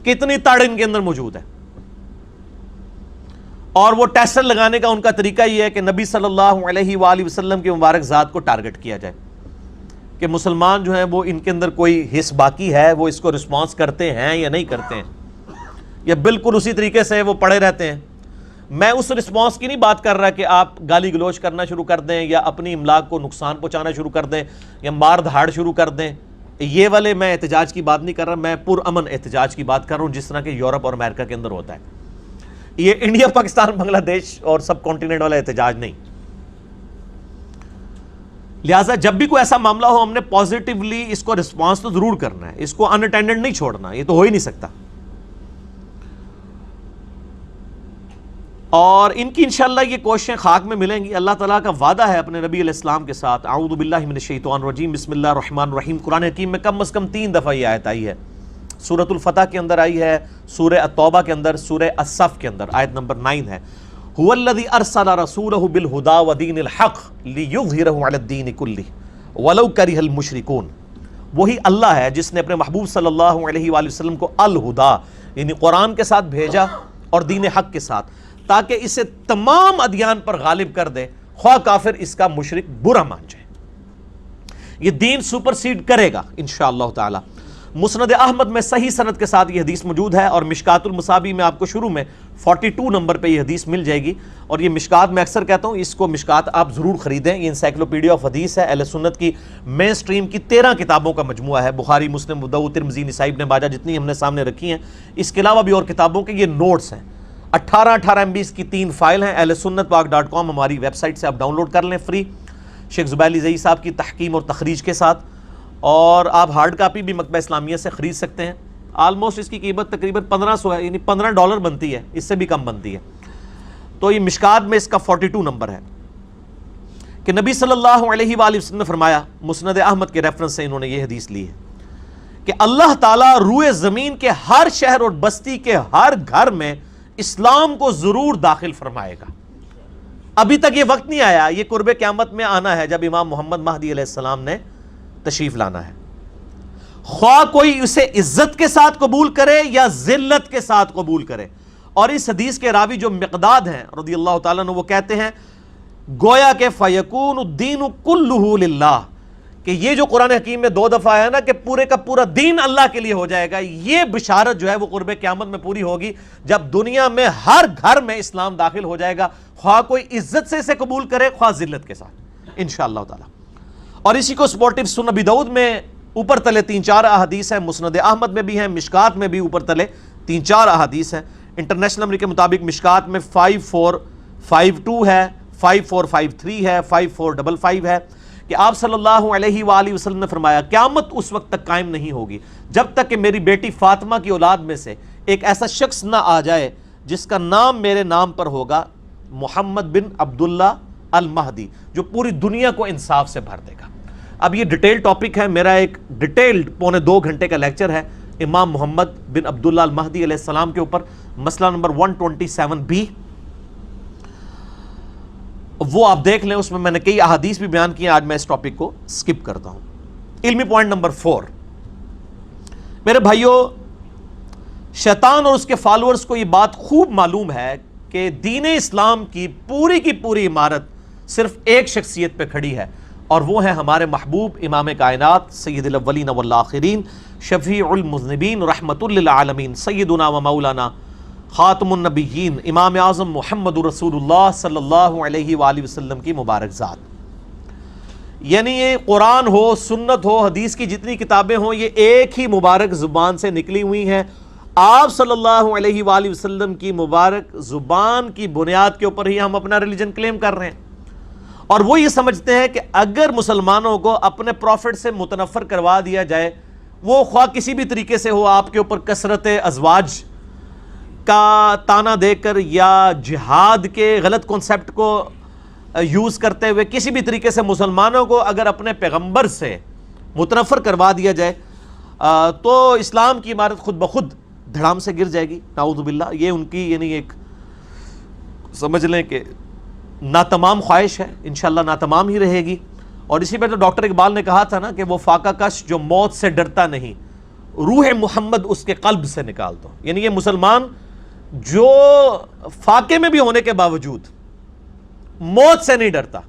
کتنی تڑ ان کے اندر موجود ہے. اور وہ ٹیسٹر لگانے کا ان کا طریقہ یہ ہے کہ نبی صلی اللہ علیہ وآلہ وسلم کی مبارک ذات کو ٹارگٹ کیا جائے کہ مسلمان جو ہیں وہ ان کے اندر کوئی حص باقی ہے، وہ اس کو رسپانس کرتے ہیں یا نہیں کرتے ہیں، یا بالکل اسی طریقے سے وہ پڑے رہتے ہیں. میں اس رسپانس کی نہیں بات کر رہا کہ آپ گالی گلوچ کرنا شروع کر دیں یا اپنی املاک کو نقصان پہنچانا شروع کر دیں یا مار دھاڑ شروع کر دیں. یہ والے میں احتجاج کی بات نہیں کر رہا، میں پرامن احتجاج کی بات کر رہا ہوں، جس طرح کہ یورپ اور امریکہ کے اندر ہوتا ہے. یہ انڈیا، پاکستان، بنگلہ دیش اور سب کانٹیننٹ والا احتجاج نہیں. لہٰذا جب بھی کوئی ایسا معاملہ ہو ہم نے پازیٹیولی اس کو رسپانس تو ضرور کرنا ہے، اس کو ان اٹینڈنٹ نہیں چھوڑنا، یہ تو ہو ہی نہیں سکتا. اور ان کی انشاءاللہ یہ کوششیں خاک میں ملیں گی. اللہ تعالیٰ کا وعدہ ہے اپنے نبی علیہ السلام کے ساتھ. اعوذ باللہ من الشیطان الرجیم، بسم اللہ الرحمن الرحیم. قرآن حکیم میں کم از کم 3 دفعہ یہ آیت آئی ہے. سورۃ الفتح کے اندر آئی ہے، سورہ التوبہ کے اندر، سورہ الصف کے اندر آیت نمبر 9 ہے. هو الذی ارسل رسولہ بالہدی ودین الحق لیظہرہ علی الدین کلہ ولو کرہ المشرکون. وہی اللہ ہے جس نے اپنے محبوب صلی اللہ علیہ وآلہ وسلم کو الہدا یعنی قرآن کے ساتھ بھیجا اور دین حق کے ساتھ، تاکہ اسے تمام ادیان پر غالب کر دے، خواہ کافر اس کا مشرک برا مان جائے. یہ دین سپرسیڈ کرے گا انشاءاللہ تعالی. مسند احمد میں صحیح سند کے ساتھ یہ حدیث موجود ہے، اور مشکات المصابیح میں آپ کو شروع میں 42 نمبر پہ یہ حدیث مل جائے گی. اور یہ مشکات میں اکثر کہتا ہوں اس کو مشکات آپ ضرور خریدیں. یہ انسائکلوپیڈیا آف حدیث ہے، اہل سنت کی مین سٹریم کی 13 کتابوں کا مجموعہ ہے. بخاری، مسلم، ابو داؤد، ترمذی، نسائی، ابن ماجہ، جتنی ہم نے سامنے رکھی ہیں. اس کے علاوہ بھی اور کتابوں کے یہ نوٹس ہیں. 18 MB کی 3 فائل ہیں. اہل سنت پاک.com ہماری ویب سائٹ سے آپ ڈاؤن لوڈ کر لیں فری، شیخ زبیلی زئی صاحب کی تحکیم اور تخریج کے ساتھ. اور آپ ہارڈ کاپی بھی مکتبہ اسلامیہ سے خرید سکتے ہیں. آلموسٹ اس کی قیمت تقریباً 1500 ہے، یعنی $15 بنتی ہے، اس سے بھی کم بنتی ہے. تو یہ مشکات میں اس کا 42 نمبر ہے کہ نبی صلی اللہ علیہ وآلہ وسلم نے فرمایا، مسند احمد کے ریفرنس سے انہوں نے یہ حدیث لی ہے، کہ اللہ تعالیٰ روئے زمین کے ہر شہر اور بستی کے ہر گھر میں اسلام کو ضرور داخل فرمائے گا. ابھی تک یہ وقت نہیں آیا، یہ قرب قیامت میں آنا ہے جب امام محمد مہدی علیہ السلام نے تشریف لانا ہے. خواہ کوئی اسے عزت کے ساتھ قبول کرے یا ذلت کے ساتھ قبول کرے. اور اس حدیث کے راوی جو مقداد ہیں رضی اللہ تعالیٰ عنہ، وہ کہتے ہیں گویا کہ فَيَكُونُ الدِّينُ كُلُّهُ لِلَّهِ، کہ یہ جو قرآن حکیم میں 2 دفعہ آیا نا کہ پورے کا پورا دین اللہ کے لیے ہو جائے گا، یہ بشارت جو ہے وہ قرب قیامت میں پوری ہوگی جب دنیا میں ہر گھر میں اسلام داخل ہو جائے گا، خواہ کوئی عزت سے اسے قبول کرے خواہ ذلت کے ساتھ انشاءاللہ تعالی. اور اسی کو سپورٹیو سنن ابی داؤد میں اوپر تلے 3-4 احادیث ہیں، مسند احمد میں بھی ہیں، مشکات میں بھی اوپر تلے 3-4 احادیث ہیں. انٹرنیشنل نمبر کے مطابق مشکات میں 5452 ہے، 5453 ہے، 5455 ہے، کہ آپ صلی اللہ علیہ وآلہ وسلم نے فرمایا قیامت اس وقت تک قائم نہیں ہوگی جب تک کہ میری بیٹی فاطمہ کی اولاد میں سے ایک ایسا شخص نہ آ جائے جس کا نام میرے نام پر ہوگا، محمد بن عبداللہ المہدی، جو پوری دنیا کو انصاف سے بھر دے گا. اب یہ ڈیٹیل ٹاپک ہے، میرا ایک ڈیٹیلڈ 2.25 گھنٹے کا لیکچر ہے امام محمد بن عبداللہ المہدی علیہ السلام کے اوپر، مسئلہ نمبر 127B، وہ آپ دیکھ لیں. اس میں نے کئی احادیث بھی بیان کی ہیں، آج میں اس ٹاپک کو سکپ کرتا ہوں. علمی پوائنٹ نمبر 4، میرے بھائیوں، شیطان اور اس کے فالورز کو یہ بات خوب معلوم ہے کہ دین اسلام کی پوری عمارت صرف ایک شخصیت پہ کھڑی ہے، اور وہ ہے ہمارے محبوب امام کائنات سید الاولین والآخرین، شفیع المذنبین، رحمت للعالمین، سیدنا و مولانا خاتم النبیین امام اعظم محمد رسول اللہ صلی اللہ علیہ وآلہ وسلم کی مبارک ذات. یعنی یہ قرآن ہو، سنت ہو، حدیث کی جتنی کتابیں ہوں، یہ ایک ہی مبارک زبان سے نکلی ہوئی ہیں. آپ صلی اللہ علیہ وآلہ وسلم کی مبارک زبان کی بنیاد کے اوپر ہی ہم اپنا ریلیجن کلیم کر رہے ہیں. اور وہ یہ سمجھتے ہیں کہ اگر مسلمانوں کو اپنے پروفٹ سے متنفر کروا دیا جائے، وہ خواہ کسی بھی طریقے سے ہو، آپ کے اوپر کثرت ازواج کا تانا دے کر یا جہاد کے غلط کنسپٹ کو یوز کرتے ہوئے کسی بھی طریقے سے مسلمانوں کو اگر اپنے پیغمبر سے متنفر کروا دیا جائے تو اسلام کی عمارت خود بخود دھڑام سے گر جائے گی. نعوذ باللہ. یہ ان کی یعنی ایک سمجھ لیں کہ ناتمام خواہش ہے، انشاءاللہ ناتمام ہی رہے گی. اور اسی پہ تو ڈاکٹر اقبال نے کہا تھا نا کہ وہ فاقہ کش جو موت سے ڈرتا نہیں، روح محمد اس کے قلب سے نکال دو. یعنی یہ مسلمان جو فاقے میں بھی ہونے کے باوجود موت سے نہیں ڈرتا،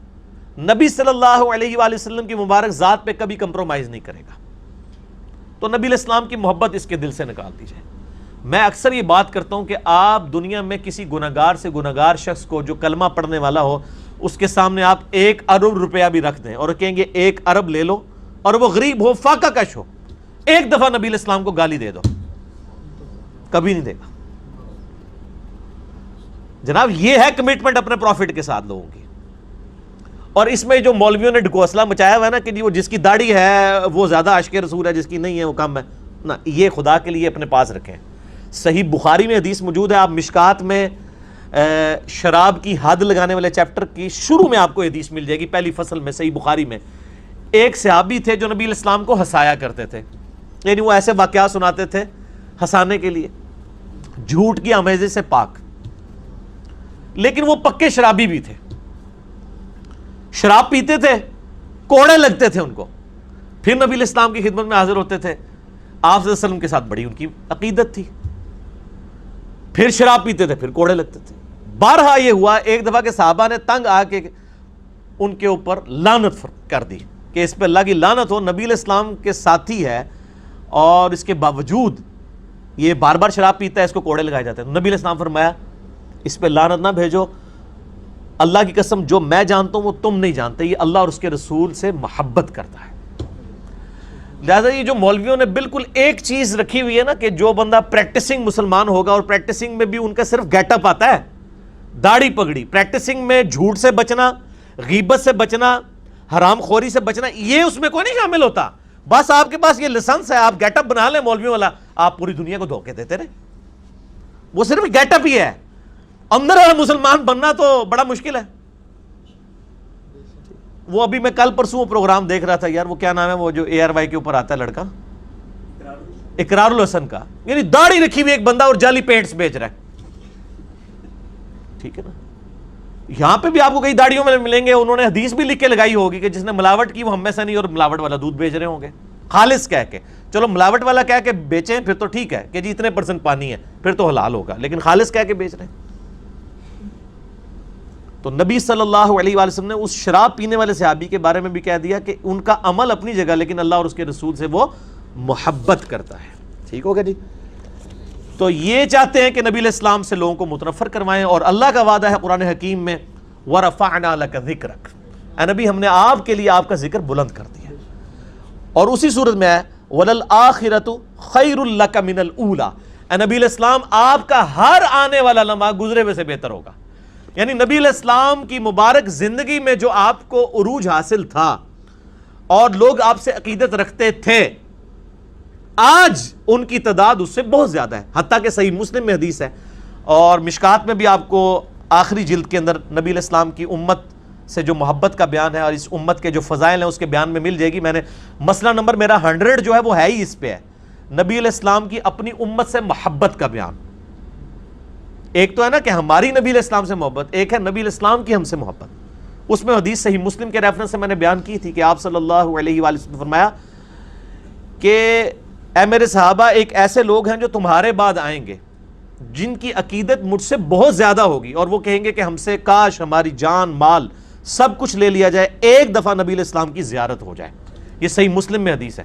نبی صلی اللہ علیہ وآلہ وسلم کی مبارک ذات پہ کبھی کمپرومائز نہیں کرے گا، تو نبی علیہ السلام کی محبت اس کے دل سے نکال دی جائے. میں اکثر یہ بات کرتا ہوں کہ آپ دنیا میں کسی گناہگار سے گناہگار شخص کو جو کلمہ پڑھنے والا ہو، اس کے سامنے آپ 1 ارب روپیہ بھی رکھ دیں اور کہیں گے 1 ارب لے لو، اور وہ غریب ہو، فاقہ کش ہو، ایک دفعہ نبی علیہ السلام کو گالی دے دو، کبھی نہیں دے گا. جناب یہ ہے کمٹمنٹ اپنے پروفٹ کے ساتھ لوگوں کی. اور اس میں جو مولویوں نے ڈھکوسلا مچایا ہوا ہے نا کہ جی وہ جس کی داڑھی ہے وہ زیادہ عاشق رسول ہے، جس کی نہیں ہے وہ کم ہے، نہ، یہ خدا کے لیے اپنے پاس رکھیں. صحیح بخاری میں حدیث موجود ہے، آپ مشکات میں شراب کی حد لگانے والے چیپٹر کی شروع میں آپ کو حدیث مل جائے گی، پہلی فصل میں صحیح بخاری میں. ایک صحابی تھے جو نبی علیہ السلام کو ہنسایا کرتے تھے، یعنی وہ ایسے واقعات سناتے تھے ہنسانے کے لیے، جھوٹ کی آمیزے سے پاک، لیکن وہ پکے شرابی بھی تھے، شراب پیتے تھے، کوڑے لگتے تھے ان کو. پھر نبی علیہ السلام کی خدمت میں حاضر ہوتے تھے، آپ صلی اللہ علیہ وسلم کے ساتھ بڑی ان کی عقیدت تھی، پھر شراب پیتے تھے، پھر کوڑے لگتے تھے. بارہا یہ ہوا ایک دفعہ کہ صحابہ نے تنگ آ کے ان کے اوپر لعنت کر دی کہ اس پہ اللہ کی لعنت ہو، نبی علیہ السلام کے ساتھی ہے اور اس کے باوجود یہ بار بار شراب پیتا ہے، اس کو کوڑے لگائے جاتے ہیں. نبی علیہ السلام فرمایا اس پہ لعنت نہ بھیجو، اللہ کی قسم جو میں جانتا ہوں وہ تم نہیں جانتے، یہ اللہ اور اس کے رسول سے محبت کرتا ہے. لہٰذا یہ جو مولویوں نے بالکل ایک چیز رکھی ہوئی ہے نا کہ جو بندہ پریکٹسنگ مسلمان ہوگا، اور پریکٹسنگ میں بھی ان کا صرف گیٹ اپ آتا ہے، داڑھی پگڑی، پریکٹسنگ میں جھوٹ سے بچنا، غیبت سے بچنا، حرام خوری سے بچنا، یہ اس میں کوئی نہیں شامل ہوتا. بس آپ کے پاس یہ لائسنس ہے، آپ گیٹ اپ بنا لیں مولویوں والا، آپ پوری دنیا کو دھوکے دیتے رہے. وہ صرف گیٹ اپ ہی ہے، اندر والا مسلمان بننا تو بڑا مشکل ہے. وہ ابھی میں کل پرسوں پروگرام دیکھ رہا تھا یار، وہ کیا نام ہے وہ جو ARY کے اوپر آتا ہے لڑکا، اقرار الحسن کا، یعنی داڑھی رکھی ہوئی ایک بندہ اور جعلی پینٹس بیچ رہا ہے. ٹھیک ہے نا، یہاں پہ بھی آپ کو کئی داڑھیوں میں ملیں گے، انہوں نے حدیث بھی لکھ کے لگائی ہوگی کہ جس نے ملاوٹ کی وہ ہم میں سے نہیں، اور ملاوٹ والا دودھ بیچ رہے ہوں گے خالص کہہ کے. چلو ملاوٹ والا کہہ کے بیچیں پھر تو ٹھیک ہے کہ جی اتنے % پانی ہے پھر تو حلال ہوگا، لیکن خالص کہہ کے بیچ رہے ہیں. تو نبی صلی اللہ علیہ وآلہ وسلم نے اس شراب پینے والے صحابی کے بارے میں بھی کہہ دیا کہ ان کا عمل اپنی جگہ، لیکن اللہ اور اس کے رسول سے وہ محبت کرتا ہے. ٹھیک ہوگا جی. تو یہ چاہتے ہیں کہ نبی علیہ السلام سے لوگوں کو متنفر کروائیں، اور اللہ کا وعدہ ہے قرآن حکیم میں وَرَفَعْنَا لَكَ ذِكْرَكَ، اے نبی ہم نے آپ کے لیے آپ کا ذکر بلند کر دیا. اور اسی صورت میں ہے وَلَلْآخِرَةُ خَيْرٌ لَكَ مِنَ الْأُولَى، اے نبی علیہ السلام آپ کا ہر آنے والا لمحہ گزرے ہوئے سے بہتر ہوگا. یعنی نبی علیہ السلام کی مبارک زندگی میں جو آپ کو عروج حاصل تھا اور لوگ آپ سے عقیدت رکھتے تھے، آج ان کی تعداد اس سے بہت زیادہ ہے. حتیٰ کہ صحیح مسلم میں حدیث ہے، اور مشکات میں بھی آپ کو آخری جلد کے اندر نبی علیہ السلام کی امت سے جو محبت کا بیان ہے اور اس امت کے جو فضائل ہیں اس کے بیان میں مل جائے گی. میں نے مسئلہ نمبر میرا 100 جو ہے وہ ہے ہی اس پہ ہے، نبی علیہ السلام کی اپنی امت سے محبت کا بیان. ایک تو ہے نا کہ ہماری نبی علیہ السلام سے محبت، ایک ہے نبی علیہ السلام کی ہم سے محبت. اس میں حدیث صحیح مسلم کے ریفرنس سے میں نے بیان کی تھی کہ آپ صلی اللہ علیہ وآلہ وسلم نے فرمایا کہ اے میرے صحابہ، ایک ایسے لوگ ہیں جو تمہارے بعد آئیں گے جن کی عقیدت مجھ سے بہت زیادہ ہوگی، اور وہ کہیں گے کہ ہم سے کاش ہماری جان مال سب کچھ لے لیا جائے، ایک دفعہ نبی علیہ السلام کی زیارت ہو جائے. یہ صحیح مسلم میں حدیث ہے.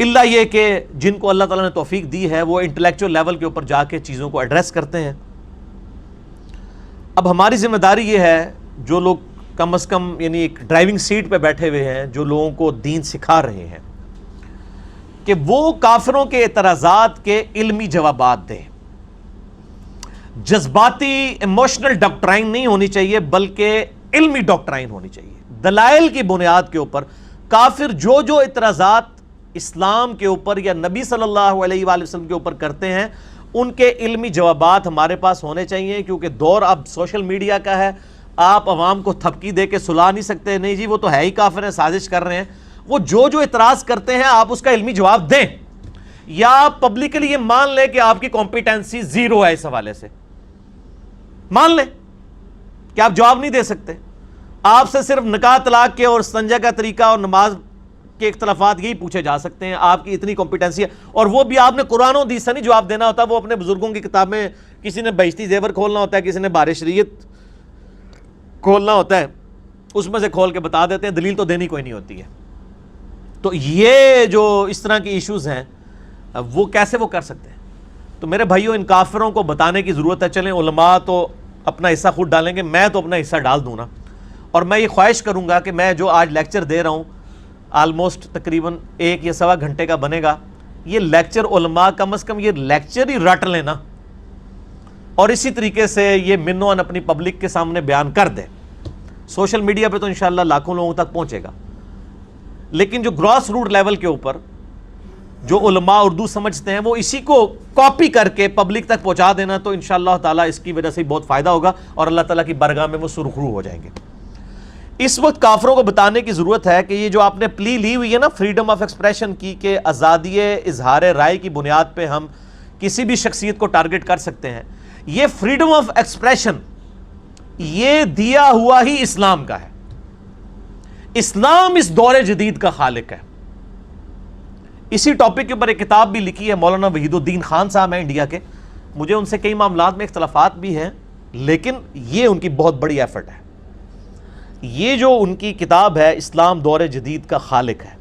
الا یہ کہ جن کو اللہ تعالیٰ نے توفیق دی ہے وہ انٹلیکچوئل لیول کے اوپر جا کے چیزوں کو ایڈریس کرتے ہیں۔ اب ہماری ذمہ داری یہ ہے، جو لوگ کم از کم یعنی ایک ڈرائیونگ سیٹ پہ بیٹھے ہوئے ہیں، جو لوگوں کو دین سکھا رہے ہیں، کہ وہ کافروں کے اعتراضات کے علمی جوابات دیں۔ جذباتی ایموشنل ڈاکٹرائن نہیں ہونی چاہیے، بلکہ علمی ڈاکٹرائن ہونی چاہیے۔ دلائل کی بنیاد کے اوپر کافر جو جو اعتراضات اسلام کے اوپر یا نبی صلی اللہ علیہ وآلہ وسلم کے اوپر کرتے ہیں، ان کے علمی جوابات ہمارے پاس ہونے چاہیے، کیونکہ دور اب سوشل میڈیا کا ہے۔ آپ عوام کو تھپکی دے کے سلا نہیں سکتے، نہیں جی وہ تو ہے ہی کافر ہیں، سازش کر رہے ہیں۔ وہ جو جو اعتراض کرتے ہیں آپ اس کا علمی جواب دیں، یا آپ پبلکلی یہ مان لیں کہ آپ کی کمپیٹنسی زیرو ہے، اس حوالے سے مان لیں کہ آپ جواب نہیں دے سکتے۔ آپ سے صرف نکاح طلاق کے اور استنجا کا طریقہ اور نماز کے اختلافات یہی پوچھے جا سکتے ہیں، آپ کی اتنی کمپیٹنسی ہے، اور وہ بھی آپ نے قرآن و حدیث سے نہیں جواب دینا ہوتا، وہ اپنے بزرگوں کی کتاب میں کسی نے بہشتی زیور کھولنا ہوتا ہے، کسی نے بار شریعت کھولنا ہوتا ہے، اس میں سے کھول کے بتا دیتے ہیں، دلیل تو دینی کوئی نہیں ہوتی ہے۔ تو یہ جو اس طرح کی ایشوز ہیں وہ کیسے وہ کر سکتے ہیں؟ تو میرے بھائیوں، ان کافروں کو بتانے کی ضرورت ہے۔ چلیں علماء تو اپنا حصہ خود ڈالیں گے، میں تو اپنا حصہ ڈال دوں نا، اور میں یہ خواہش کروں گا کہ میں جو آج لیکچر دے رہا ہوں، آلموسٹ تقریباً 1 یا سوا گھنٹے کا بنے گا، یہ لیکچر علماء کم از کم یہ لیکچر ہی رٹ لینا، اور اسی طریقے سے یہ منوان اپنی پبلک کے سامنے بیان کر دیں۔ سوشل میڈیا پہ تو انشاءاللہ لاکھوں لوگوں تک پہنچے گا، لیکن جو گراس روٹ لیول کے اوپر جو علماء اردو سمجھتے ہیں وہ اسی کو کاپی کر کے پبلک تک پہنچا دینا، تو انشاءاللہ تعالیٰ اس کی وجہ سے بہت فائدہ ہوگا، اور اللہ تعالیٰ کی بارگاہ میں وہ سرخرو ہو جائیں گے۔ اس وقت کافروں کو بتانے کی ضرورت ہے کہ یہ جو آپ نے پلی لی ہوئی ہے نا فریڈم آف ایکسپریشن کی، کہ آزادی اظہار رائے کی بنیاد پہ ہم کسی بھی شخصیت کو ٹارگٹ کر سکتے ہیں، یہ فریڈم آف ایکسپریشن یہ دیا ہوا ہی اسلام کا ہے۔ اسلام اس دور جدید کا خالق ہے۔ اسی ٹاپک کے اوپر ایک کتاب بھی لکھی ہے مولانا وحید الدین خان صاحب ہیں انڈیا کے، مجھے ان سے کئی معاملات میں اختلافات بھی ہیں، لیکن یہ ان کی بہت بڑی ایفرٹ ہے۔ یہ جو ان کی کتاب ہے اسلام دور جدید کا خالق ہے،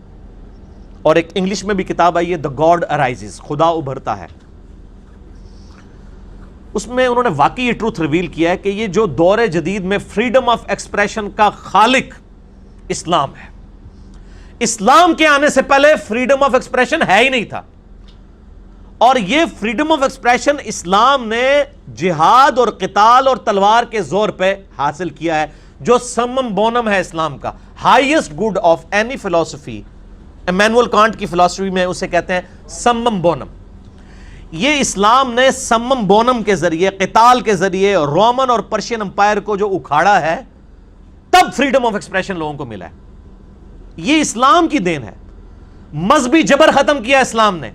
اور ایک انگلش میں بھی کتاب آئی ہے دا گاڈ ارائزز، خدا ابھرتا ہے۔ اس میں انہوں نے واقعی یہ ٹروتھ ریویل کیا ہے کہ یہ جو دور جدید میں فریڈم آف ایکسپریشن کا خالق اسلام ہے۔ اسلام کے آنے سے پہلے فریڈم آف ایکسپریشن ہے ہی نہیں تھا، اور یہ فریڈم آف ایکسپریشن اسلام نے جہاد اور قتال اور تلوار کے زور پہ حاصل کیا ہے، جو سمم بونم ہے اسلام کا، ہائیسٹ گڈ آف اینی فلسفی۔ ایمینول کانٹ کی فلسفی میں اسے کہتے ہیں سمم بونم۔ یہ اسلام نے سمم بونم کے ذریعے، قتال کے ذریعے رومن اور پرشین امپائر کو جو اکھاڑا ہے، تب فریڈم آف ایکسپریشن لوگوں کو ملا ہے۔ یہ اسلام کی دین ہے۔ مذہبی جبر ختم کیا اسلام نے۔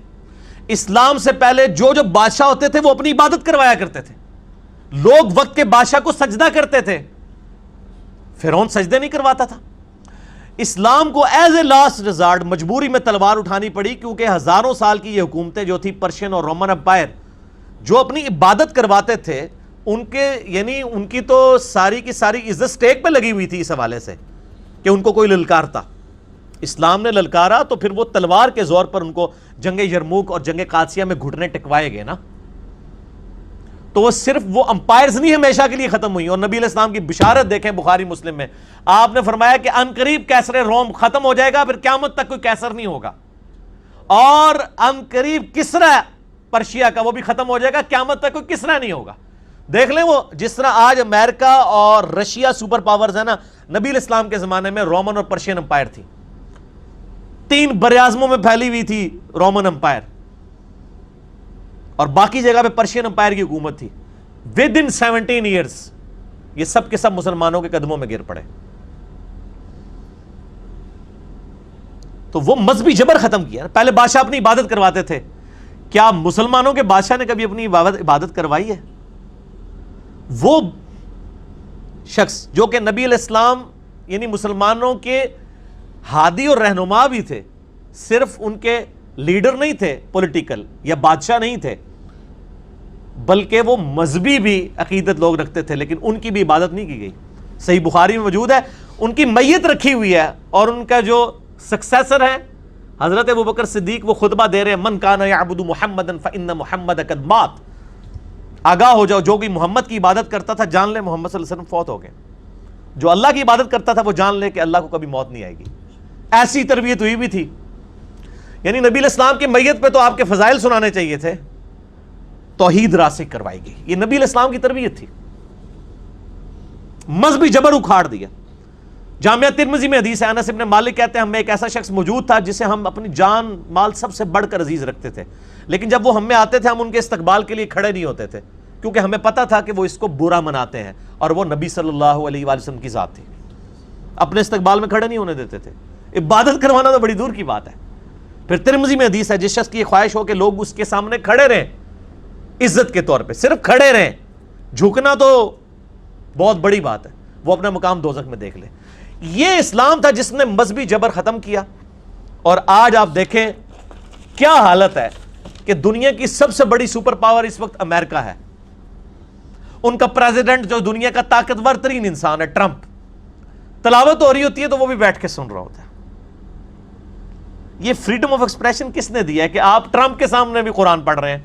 اسلام سے پہلے جو جو بادشاہ ہوتے تھے وہ اپنی عبادت کروایا کرتے تھے، لوگ وقت کے بادشاہ کو سجدہ کرتے تھے، فرعون سجدے نہیں کرواتا تھا۔ اسلام کو ایز اے لاسٹ ریزارٹ مجبوری میں تلوار اٹھانی پڑی، کیونکہ ہزاروں سال کی یہ حکومتیں جو تھی پرشین اور رومن امپائر، جو اپنی عبادت کرواتے تھے، ان کے یعنی ان کی تو ساری کی ساری عزت سٹیک پہ لگی ہوئی تھی اس حوالے سے کہ ان کو کوئی للکارتا۔ اسلام نے للکارا تو پھر وہ تلوار کے زور پر ان کو جنگ یرموک اور جنگ قادسیہ میں گھٹنے ٹکوائے گئے نا۔ تو وہ صرف وہ امپائرز نہیں ہمیشہ کے لیے ختم ہوئی، اور نبی علیہ السلام کی بشارت دیکھیں بخاری مسلم میں، آپ نے فرمایا کہ ان قریب کیسر روم ختم ہو جائے گا، پھر قیامت تک کوئی کیسر نہیں ہوگا، اور ان قریب کسرا پرشیا کا وہ بھی ختم ہو جائے گا، قیامت تک کوئی کسرا نہیں ہوگا۔ دیکھ لیں وہ جس طرح آج امریکہ اور رشیا سپر پاورز ہیں نا، نبی علیہ السلام کے زمانے میں رومن اور پرشین امپائر تھی، 3 براعظموں میں پھیلی ہوئی تھی رومن امپائر، اور باقی جگہ پہ پرشین امپائر کی حکومت تھی۔ ود ان 17 ایئرز یہ سب کے سب مسلمانوں کے قدموں میں گر پڑے۔ تو وہ مذہبی جبر ختم کیا۔ پہلے بادشاہ اپنی عبادت کرواتے تھے، کیا مسلمانوں کے بادشاہ نے کبھی اپنی عبادت کروائی ہے؟ وہ شخص جو کہ نبی علیہ السلام یعنی مسلمانوں کے ہادی اور رہنما بھی تھے، صرف ان کے لیڈر نہیں تھے پولیٹیکل یا بادشاہ نہیں تھے، بلکہ وہ مذہبی بھی عقیدت لوگ رکھتے تھے، لیکن ان کی بھی عبادت نہیں کی گئی۔ صحیح بخاری میں موجود ہے، ان کی میت رکھی ہوئی ہے، اور ان کا جو سکسیسر ہے حضرت ابوبکر صدیق وہ خطبہ دے رہے ہیں، من کان یعبد محمدا فإن محمد قد مات، آگاہ ہو جاؤ جو بھی محمد کی عبادت کرتا تھا جان لے محمد صلی اللہ علیہ وسلم فوت ہو گئے، جو اللہ کی عبادت کرتا تھا وہ جان لے کہ اللہ کو کبھی موت نہیں آئے گی۔ ایسی تربیت ہوئی بھی تھی، یعنی نبی علیہ السلام کی میت پہ تو آپ کے فضائل سنانے چاہیے تھے، توحید راسخ کروائی گئی، یہ نبی علیہ السلام کی تربیت تھی۔ مذہبی جبر اکھاڑ دیا۔ جامعہ ترمذی میں حدیث ہے، انس ابن مالک کہتے ہیں ہم میں ایک ایسا شخص موجود تھا جسے ہم اپنی جان مال سب سے بڑھ کر عزیز رکھتے تھے، لیکن جب وہ ہم میں آتے تھے ہم ان کے استقبال کے لیے کھڑے نہیں ہوتے تھے، کیونکہ ہمیں پتہ تھا کہ وہ اس کو برا مناتے ہیں، اور وہ نبی صلی اللہ علیہ وآلہ وسلم کی ذات تھی، اپنے استقبال میں کھڑے نہیں ہونے دیتے تھے۔ عبادت کروانا تو بڑی دور کی بات ہے۔ پھر ترمذی میں حدیث ہے جس شخص کی یہ خواہش ہو کہ لوگ اس کے سامنے کھڑے رہیں عزت کے طور پہ، صرف کھڑے رہیں، جھکنا تو بہت بڑی بات ہے، وہ اپنا مقام دوزخ میں دیکھ لے۔ یہ اسلام تھا جس نے مذہبی جبر ختم کیا، اور آج آپ دیکھیں کیا حالت ہے کہ دنیا کی سب سے بڑی سپر پاور اس وقت امریکہ ہے، ان کا پریزیڈنٹ جو دنیا کا طاقتور ترین انسان ہے ٹرمپ، تلاوت ہو رہی ہوتی ہے تو وہ بھی بیٹھ کے سن رہا ہوتا ہے۔ یہ فریڈم آف ایکسپریشن کس نے دیا ہے کہ آپ ٹرمپ کے سامنے بھی قرآن پڑھ رہے ہیں؟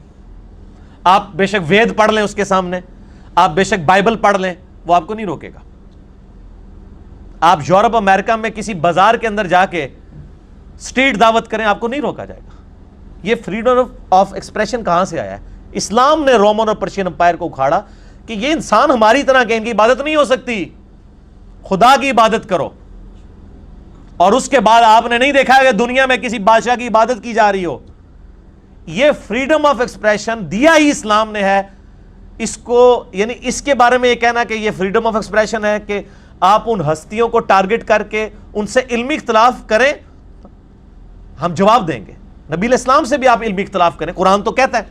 آپ بے شک وید پڑھ لیں اس کے سامنے، آپ بے شک بائبل پڑھ لیں، وہ آپ کو نہیں روکے گا۔ آپ یورپ امریکہ میں کسی بازار کے اندر جا کے اسٹریٹ دعوت کریں، آپ کو نہیں روکا جائے گا۔ یہ فریڈم آف ایکسپریشن کہاں سے آیا ہے؟ اسلام نے رومن اور پرشین امپائر کو اکھاڑا کہ یہ انسان ہماری طرح کہ ان کی عبادت نہیں ہو سکتی، خدا کی عبادت کرو۔ اور اس کے بعد آپ نے نہیں دیکھا کہ دنیا میں کسی بادشاہ کی عبادت کی جا رہی ہو۔ یہ فریڈم آف ایکسپریشن دیا ہی اسلام نے ہے۔ اس کو یعنی اس کے بارے میں یہ کہنا کہ یہ فریڈم آف ایکسپریشن ہے کہ آپ ان ہستیوں کو ٹارگٹ کر کے ان سے علمی اختلاف کریں، ہم جواب دیں گے۔ نبی علیہ السلام سے بھی آپ علمی اختلاف کریں، قرآن تو کہتا ہے،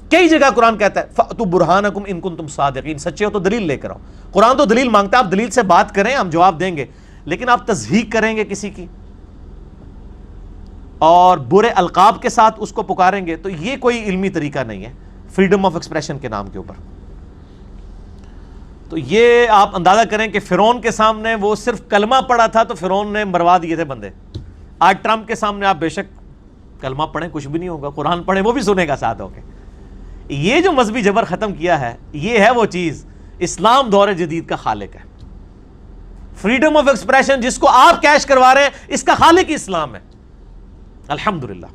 کئی جگہ قرآن کہتا ہے فَأْتُوا بُرْهَانَكُمْ إِن كُنتُمْ صَادِقِينَ، سچے ہو تو دلیل لے کر آؤ۔ قرآن تو دلیل مانگتا ہے، آپ دلیل سے بات کریں، ہم جواب دیں گے، لیکن آپ تضحیق کریں گے کسی کی اور برے القاب کے ساتھ اس کو پکاریں گے، تو یہ کوئی علمی طریقہ نہیں ہے فریڈم آف ایکسپریشن کے نام کے اوپر۔ تو یہ آپ اندازہ کریں کہ فرعون کے سامنے وہ صرف کلمہ پڑھا تھا تو فرعون نے مروا دیے تھے بندے۔ آج ٹرمپ کے سامنے آپ بے شک کلمہ پڑھیں کچھ بھی نہیں ہوگا، قرآن پڑھیں وہ بھی سنے گا ساتھ ہو کے۔ یہ جو مذہبی جبر ختم کیا ہے، یہ ہے وہ چیز، اسلام دور جدید کا خالق ہے۔ فریڈم آف ایکسپریشن جس کو آپ کیش کروا رہے ہیں، اس کا خالق ہی اسلام ہے، الحمدللہ۔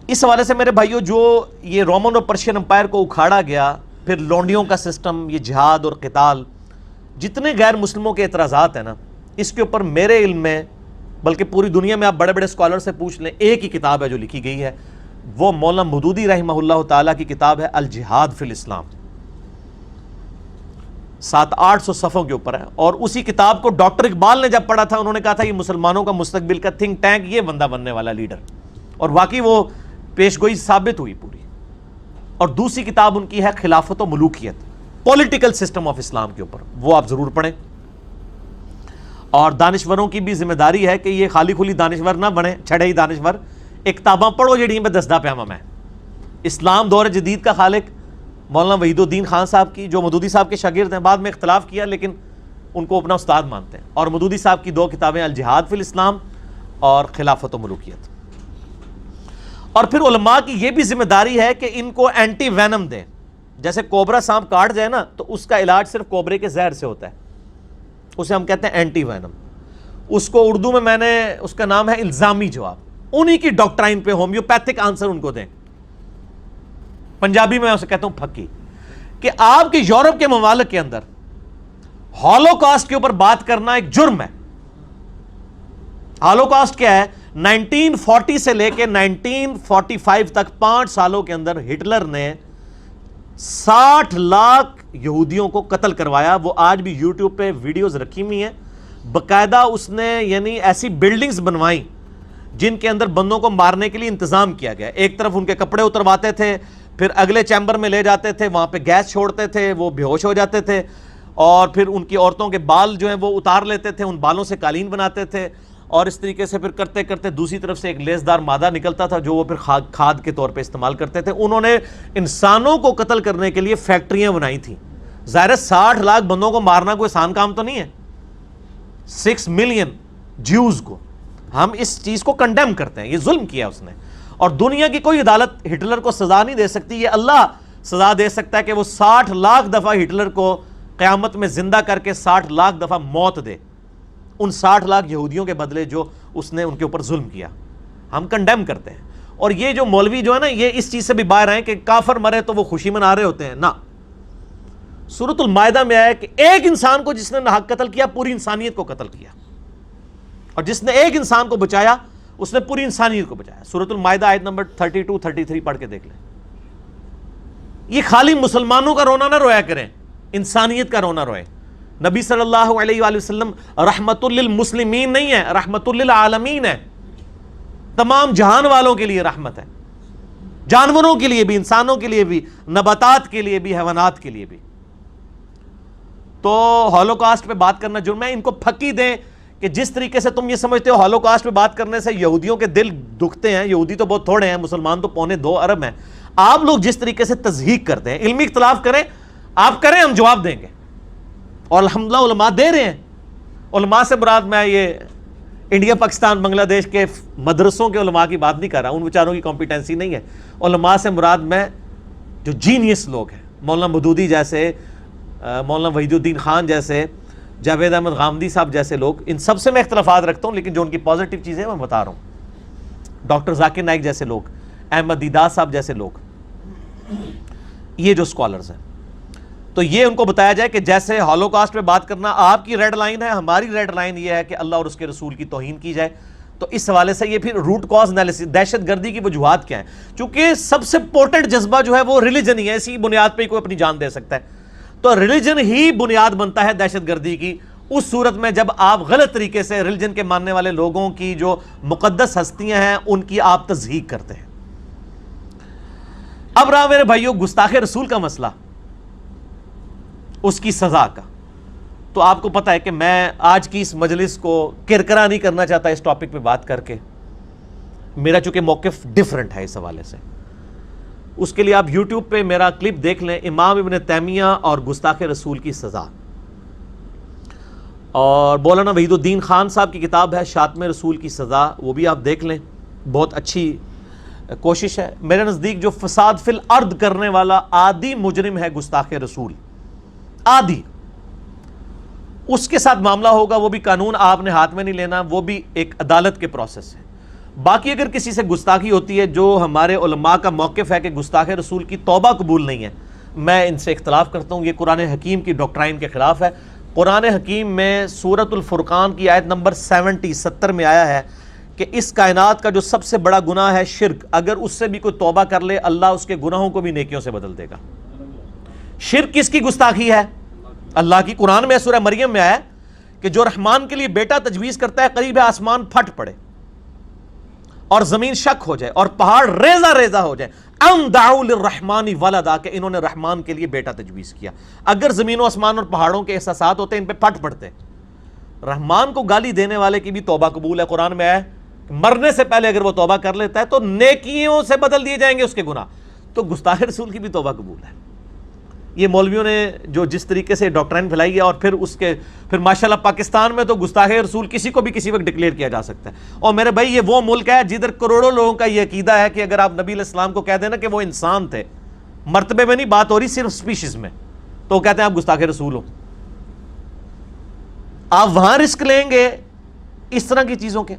اس حوالے سے میرے بھائیوں، جو یہ رومن اور پرشین امپائر کو اکھاڑا گیا، پھر لونڈیوں کا سسٹم، یہ جہاد اور قتال، جتنے غیر مسلموں کے اعتراضات ہیں نا، اس کے اوپر میرے علم میں، بلکہ پوری دنیا میں آپ بڑے بڑے اسکالر سے پوچھ لیں، ایک ہی کتاب ہے جو لکھی گئی ہے، وہ مولانا مودودی رحمہ اللہ تعالیٰ کی کتاب ہے الجہاد فی الاسلام، 700-800 صفحوں کے اوپر ہے۔ اور اسی کتاب کو ڈاکٹر اقبال نے جب پڑھا تھا، انہوں نے کہا تھا یہ مسلمانوں کا مستقبل کا تھنک ٹینک، یہ بندہ بننے والا لیڈر، اور واقعی وہ پیشگوئی ثابت ہوئی پوری۔ اور دوسری کتاب ان کی ہے خلافت و ملوکیت، پولیٹیکل سسٹم آف اسلام کے اوپر، وہ آپ ضرور پڑھیں۔ اور دانشوروں کی بھی ذمہ داری ہے کہ یہ خالی کھلی دانشور نہ بنے، چھڑے ہی دانشور، ایک کتاباں پڑھو جڑیاں میں دسدہ پیامہ میں۔ اسلام دور جدید کا خالق مولانا وحید الدین خان صاحب کی، جو مودودی صاحب کے شاگرد ہیں، بعد میں اختلاف کیا لیکن ان کو اپنا استاد مانتے ہیں، اور مودودی صاحب کی 2 کتابیں الجہاد فی الاسلام اور خلافت و ملوکیت۔ اور پھر علماء کی یہ بھی ذمہ داری ہے کہ ان کو اینٹی وینم دیں، جیسے کوبرا سانپ کاٹ جائے نا تو اس کا علاج صرف کوبرے کے زہر سے ہوتا ہے، اسے ہم کہتے ہیں اینٹی وینم۔ اس کو اردو میں نے اس کا نام ہے الزامی جواب، انہی کی ڈاکٹرائن پہ ہومیوپیتھک آنسر ان کو دیں، پنجابی میں اسے کہتا ہوں پھکی، کہ آپ کے یورپ کے ممالک کے اندر ہولوکاسٹ کے اوپر بات کرنا ایک جرم ہے۔ ہولوکاسٹ کیا ہے؟ 1940 سے لے کے 1945 تک 5 سالوں کے اندر ہٹلر نے 60 لاکھ یہودیوں کو قتل کروایا۔ وہ آج بھی یوٹیوب پہ ویڈیوز رکھی ہوئی ہیں، باقاعدہ اس نے یعنی ایسی بلڈنگز بنوائیں جن کے اندر بندوں کو مارنے کے لیے انتظام کیا گیا۔ ایک طرف ان کے کپڑے اترواتے تھے، پھر اگلے چیمبر میں لے جاتے تھے، وہاں پہ گیس چھوڑتے تھے، وہ بے ہوش ہو جاتے تھے، اور پھر ان کی عورتوں کے بال جو ہیں وہ اتار لیتے تھے، ان بالوں سے قالین بناتے تھے، اور اس طریقے سے پھر کرتے کرتے دوسری طرف سے ایک لیسدار مادہ نکلتا تھا جو وہ پھر کھاد کے طور پہ استعمال کرتے تھے۔ انہوں نے انسانوں کو قتل کرنے کے لیے فیکٹریاں بنائی تھیں۔ ظاہر ہے 60 لاکھ بندوں کو مارنا کوئی آسان کام تو نہیں ہے، 6 ملین جیوز کو، ہم اس چیز کو کنڈیم کرتے ہیں، یہ ظلم کیا اس نے، اور دنیا کی کوئی عدالت ہٹلر کو سزا نہیں دے سکتی، یہ اللہ سزا دے سکتا ہے کہ وہ 60 لاکھ دفعہ ہٹلر کو قیامت میں زندہ کر کے 60 لاکھ دفعہ موت دے، ان 60 لاکھ یہودیوں کے بدلے جو اس نے ان کے اوپر ظلم کیا، ہم کنڈیم کرتے ہیں۔ اور یہ جو مولوی جو ہے نا، یہ اس چیز سے بھی باہر آئے کہ کافر مرے تو وہ خوشی منا رہے ہوتے ہیں، نہ، سورۃ المائدہ میں آیا کہ ایک انسان کو جس نے ناحق قتل کیا، پوری انسانیت کو قتل کیا، اور جس نے ایک انسان کو بچایا اس نے پوری انسانیت کو بچایا۔ سورۃ المائدہ آیت نمبر 32 33 پڑھ کے دیکھ لیں۔ یہ خالی مسلمانوں کا رونا نہ رویا کریں، انسانیت کا رونا روئے۔ نبی صلی اللہ علیہ وآلہ وسلم رحمت للمسلمین نہیں ہے، رحمت للعالمین ہے، تمام جہان والوں کے لیے رحمت ہے، جانوروں کے لیے بھی، انسانوں کے لیے بھی، نباتات کے لیے بھی، حیوانات کے لیے بھی۔ تو ہولوکاسٹ پہ بات کرنا جرم ہے، ان کو پھکی دیں کہ جس طریقے سے تم یہ سمجھتے ہو ہولوکاسٹ پہ بات کرنے سے یہودیوں کے دل دکھتے ہیں، یہودی تو بہت تھوڑے ہیں، مسلمان تو 1.25 ارب ہیں، آپ لوگ جس طریقے سے تضحیق کرتے ہیں، علمی اختلاف کریں، آپ کریں، ہم جواب دیں گے، اور الحمدللہ علماء دے رہے ہیں۔ علماء سے مراد میں یہ انڈیا پاکستان بنگلہ دیش کے مدرسوں کے علماء کی بات نہیں کر رہا، ان بیچاروں کی کمپیٹنسی نہیں ہے، علماء سے مراد میں جو جینیس لوگ ہیں، مولانا مودودی جیسے، مولانا وحید الدین خان جیسے، جاوید احمد غامدی صاحب جیسے لوگ، ان سب سے میں اختلافات رکھتا ہوں، لیکن جو ان کی پازیٹیو چیزیں میں بتا رہا ہوں، ڈاکٹر ذاکر نائک جیسے لوگ، احمد دیدار صاحب جیسے لوگ، یہ جو اسکالرز ہیں، تو یہ ان کو بتایا جائے کہ جیسے ہولوکاسٹ پہ بات کرنا آپ کی ریڈ لائن ہے، ہماری ریڈ لائن یہ ہے کہ اللہ اور اس کے رسول کی توہین کی جائے۔ تو اس حوالے سے یہ پھر روٹ کاز انالیسس، دہشت گردی کی وجوہات کیا ہیں، چونکہ سب سے پورٹنٹ جذبہ جو ہے وہ ریلیجن ہی ہے، اسی بنیاد پہ ہی کوئی اپنی جان دے سکتا ہے، تو ریلیجن ہی بنیاد بنتا ہے دہشت گردی کی۔ اس صورت میں جب آپ غلط طریقے سے ریلیجن کے ماننے والے لوگوں کی جو مقدس ہستیاں ہیں ان کی آپ تضحیق کرتے ہیں۔ اب رہا میرے بھائیوں گستاخ رسول کا مسئلہ، اس کی سزا کا، تو آپ کو پتہ ہے کہ میں آج کی اس مجلس کو کرکرا نہیں کرنا چاہتا اس ٹاپک پہ بات کر کے، میرا چونکہ موقف ڈیفرنٹ ہے اس حوالے سے۔ اس کے لیے آپ یوٹیوب پہ میرا کلپ دیکھ لیں، امام ابن تیمیہ اور گستاخ رسول کی سزا، اور مولانا وحید الدین خان صاحب کی کتاب ہے شاتم رسول کی سزا، وہ بھی آپ دیکھ لیں، بہت اچھی کوشش ہے۔ میرے نزدیک جو فساد فی الارض کرنے والا عادی مجرم ہے گستاخ رسول، عادی، اس کے ساتھ معاملہ ہوگا، وہ بھی قانون آپ نے ہاتھ میں نہیں لینا، وہ بھی ایک عدالت کے پروسیس ہے۔ باقی اگر کسی سے گستاخی ہوتی ہے، جو ہمارے علماء کا موقف ہے کہ گستاخ رسول کی توبہ قبول نہیں ہے، میں ان سے اختلاف کرتا ہوں، یہ قرآن حکیم کی ڈاکٹرائن کے خلاف ہے۔ قرآن حکیم میں سورۃ الفرقان کی آیت نمبر 70 میں آیا ہے کہ اس کائنات کا جو سب سے بڑا گناہ ہے شرک، اگر اس سے بھی کوئی توبہ کر لے اللہ اس کے گناہوں کو بھی نیکیوں سے بدل دے گا۔ شرک کس کی گستاخی ہے؟ اللہ کی۔ قرآن میں سورہ مریم میں آیا کہ جو رحمان کے لیے بیٹا تجویز کرتا ہے قریب ہے آسمان پھٹ پڑے اور زمین شک ہو جائے اور پہاڑ ریزہ ریزہ ہو جائے، ام دعوا للرحمن ولدا، کہ انہوں نے رحمان کے لیے بیٹا تجویز کیا۔ اگر زمین و آسمان اور پہاڑوں کے احساسات ہوتے ان پہ پھٹ پڑتے۔ رحمان کو گالی دینے والے کی بھی توبہ قبول ہے، قرآن میں ہے مرنے سے پہلے اگر وہ توبہ کر لیتا ہے تو نیکیوں سے بدل دیے جائیں گے اس کے گناہ، تو گستاخ رسول کی بھی توبہ قبول ہے۔ یہ مولویوں نے جو جس طریقے سے ڈاکٹرائن پھیلائی ہے، اور پھر ماشاءاللہ پاکستان میں تو گستاخ رسول کسی کو بھی کسی وقت ڈکلیئر کیا جا سکتا ہے۔ اور میرے بھائی یہ وہ ملک ہے جدھر کروڑوں لوگوں کا یہ عقیدہ ہے کہ اگر آپ نبی علیہ السلام کو کہہ دینا کہ وہ انسان تھے، مرتبے میں نہیں بات ہو رہی، صرف سپیشیز میں، تو وہ کہتے ہیں آپ گستاخ رسول ہو۔ آپ وہاں رسک لیں گے اس طرح کی چیزوں کے؟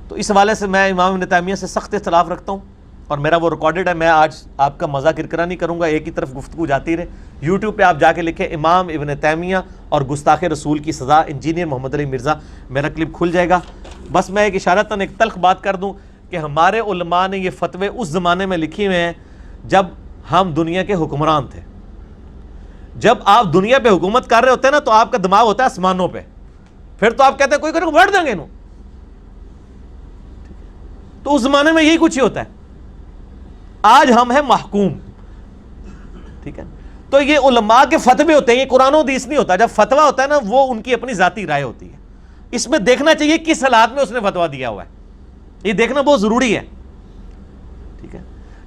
تو اس حوالے سے میں امام ابن تیمیہ سے سخت اختلاف رکھتا ہوں، اور میرا وہ ریکارڈڈ ہے، میں آج آپ کا مزہ کرکرا نہیں کروں گا، ایک ہی طرف گفتگو جاتی رہے۔ یوٹیوب پہ آپ جا کے لکھیں امام ابن تیمیہ اور گستاخ رسول کی سزا، انجینئر محمد علی مرزا، میرا کلپ کھل جائے گا۔ بس میں ایک اشارتاً ایک تلخ بات کر دوں کہ ہمارے علماء نے یہ فتوے اس زمانے میں لکھے ہوئے ہیں جب ہم دنیا کے حکمران تھے۔ جب آپ دنیا پہ حکومت کر رہے ہوتے ہیں نا تو آپ کا دماغ ہوتا ہے آسمانوں پہ، پھر تو آپ کہتے ہیں کوئی کرے ووٹ دیں گے انہوں، تو اس زمانے میں یہی کچھ ہی ہوتا ہے۔ آج ہم ہیں محکوم، ٹھیک ہے؟ تو یہ علماء کے فتوے ہوتے ہیں، یہ قرآن و حدیث نہیں ہوتا۔ جب فتویٰ ہوتا ہے نا وہ ان کی اپنی ذاتی رائے ہوتی ہے، اس میں دیکھنا چاہیے کس حالات میں اس نے فتویٰ دیا ہوا ہے، یہ دیکھنا بہت ضروری ہے، ٹھیک ہے؟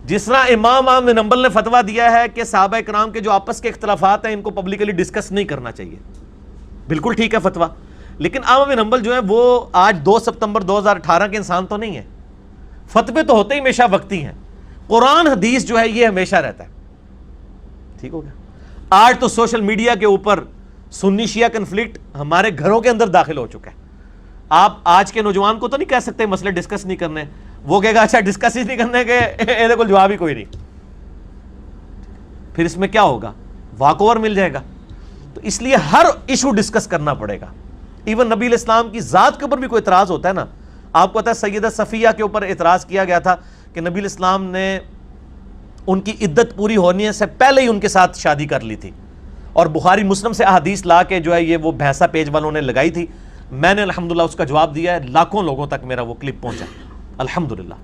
جس طرح امام احمد بن حنبل نے فتویٰ دیا ہے کہ صحابہ کرام کے جو آپس کے اختلافات ہیں ان کو پبلکلی ڈسکس نہیں کرنا چاہیے، بالکل ٹھیک ہے فتویٰ، لیکن احمد بن حنبل جو ہے وہ آج 2 سپتمبر 2018 کے انسان تو نہیں ہے. فتوے تو ہوتے ہی ہمیشہ وقتی ہیں. قرآن حدیث جو ہے یہ ہمیشہ رہتا ہے. ٹھیک ہو گیا. آج تو سوشل میڈیا کے اوپر سنی شیعہ کنفلکٹ ہمارے گھروں کے اندر داخل ہو چکا ہے. آپ آج کے نوجوان کو تو نہیں کہہ سکتے مسئلے ڈسکس نہیں کرنے. وہ کہے گا اچھا ڈسکس ہی نہیں کرنے کے یہ کوئی جواب ہی کوئی نہیں. پھر اس میں کیا ہوگا؟ واک اوور مل جائے گا. تو اس لیے ہر ایشو ڈسکس کرنا پڑے گا. ایون نبی علیہ السلام کی ذات کے اوپر بھی کوئی اعتراض ہوتا ہے نا. آپ کو پتا ہے سیدہ صفیہ کے اوپر اعتراض کیا گیا تھا کہ نبی علیہ السلام نے ان کی عدت پوری ہونے سے پہلے ہی ان کے ساتھ شادی کر لی تھی. اور بخاری مسلم سے احادیث لا کے جو ہے یہ وہ بھینسا پیج والوں نے لگائی تھی. میں نے الحمدللہ اس کا جواب دیا ہے. لاکھوں لوگوں تک میرا وہ کلپ پہنچا الحمدللہ.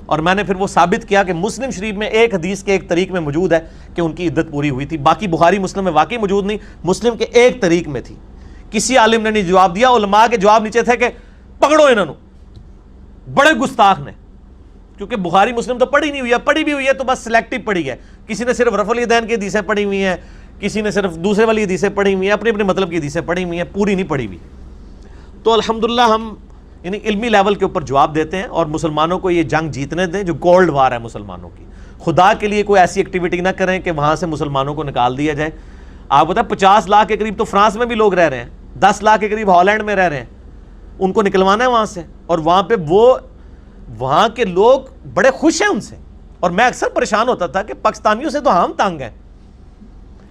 اور میں نے پھر وہ ثابت کیا کہ مسلم شریف میں ایک حدیث کے ایک طریق میں موجود ہے کہ ان کی عدت پوری ہوئی تھی. باقی بخاری مسلم میں واقعی موجود نہیں, مسلم کے ایک طریق میں تھی. کسی عالم نے نہیں جواب دیا. علماء کے جواب نیچے تھے کہ پکڑو انہوں, بڑے گستاخ نے. کیونکہ بخاری مسلم تو پڑھی نہیں ہوئی ہے, پڑھی بھی ہوئی ہے تو بس سلیکٹو پڑھی ہے. کسی نے صرف رفع الیدین کی حدیثیں پڑھی ہوئی ہیں, کسی نے صرف دوسرے والی حدیثیں پڑھی ہوئی ہیں, اپنے اپنے مطلب کی حدیثیں پڑھی ہوئی ہیں, پوری نہیں پڑھی ہوئی. تو الحمدللہ ہم یعنی علمی لیول کے اوپر جواب دیتے ہیں اور مسلمانوں کو یہ جنگ جیتنے دیں جو گولڈ وار ہے مسلمانوں کی. خدا کے لیے کوئی ایسی ایکٹیویٹی نہ کریں کہ وہاں سے مسلمانوں کو نکال دیا جائے. آپ بتائیں 50 لاکھ کے قریب تو فرانس میں بھی لوگ رہ رہے ہیں, 10 لاکھ کے قریب ہالینڈ میں رہ رہے ہیں. ان کو نکلوانا ہے وہاں سے, اور وہاں پہ وہ وہاں کے لوگ بڑے خوش ہیں ان سے. اور میں اکثر پریشان ہوتا تھا کہ پاکستانیوں سے تو ہم تنگ ہیں,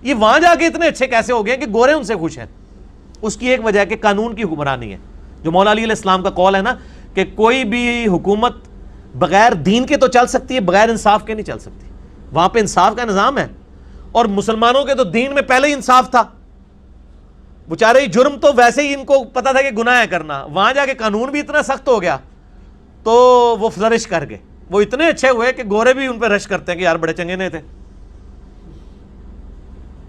یہ وہاں جا کے اتنے اچھے کیسے ہو گئے کہ گورے ان سے خوش ہیں. اس کی ایک وجہ ہے کہ قانون کی حکمرانی ہے, جو مولا علی علیہ السلام کا قول ہے نا کہ کوئی بھی حکومت بغیر دین کے تو چل سکتی ہے, بغیر انصاف کے نہیں چل سکتی. وہاں پہ انصاف کا نظام ہے, اور مسلمانوں کے تو دین میں پہلے ہی انصاف تھا. بیچارے جرم تو ویسے ہی ان کو پتا تھا کہ گناہ ہے کرنا, وہاں جا کے قانون بھی اتنا سخت ہو گیا تو وہ فلرش کر گئے. وہ اتنے اچھے ہوئے کہ گورے بھی ان پہ رش کرتے ہیں کہ یار بڑے چنگے نے تھے.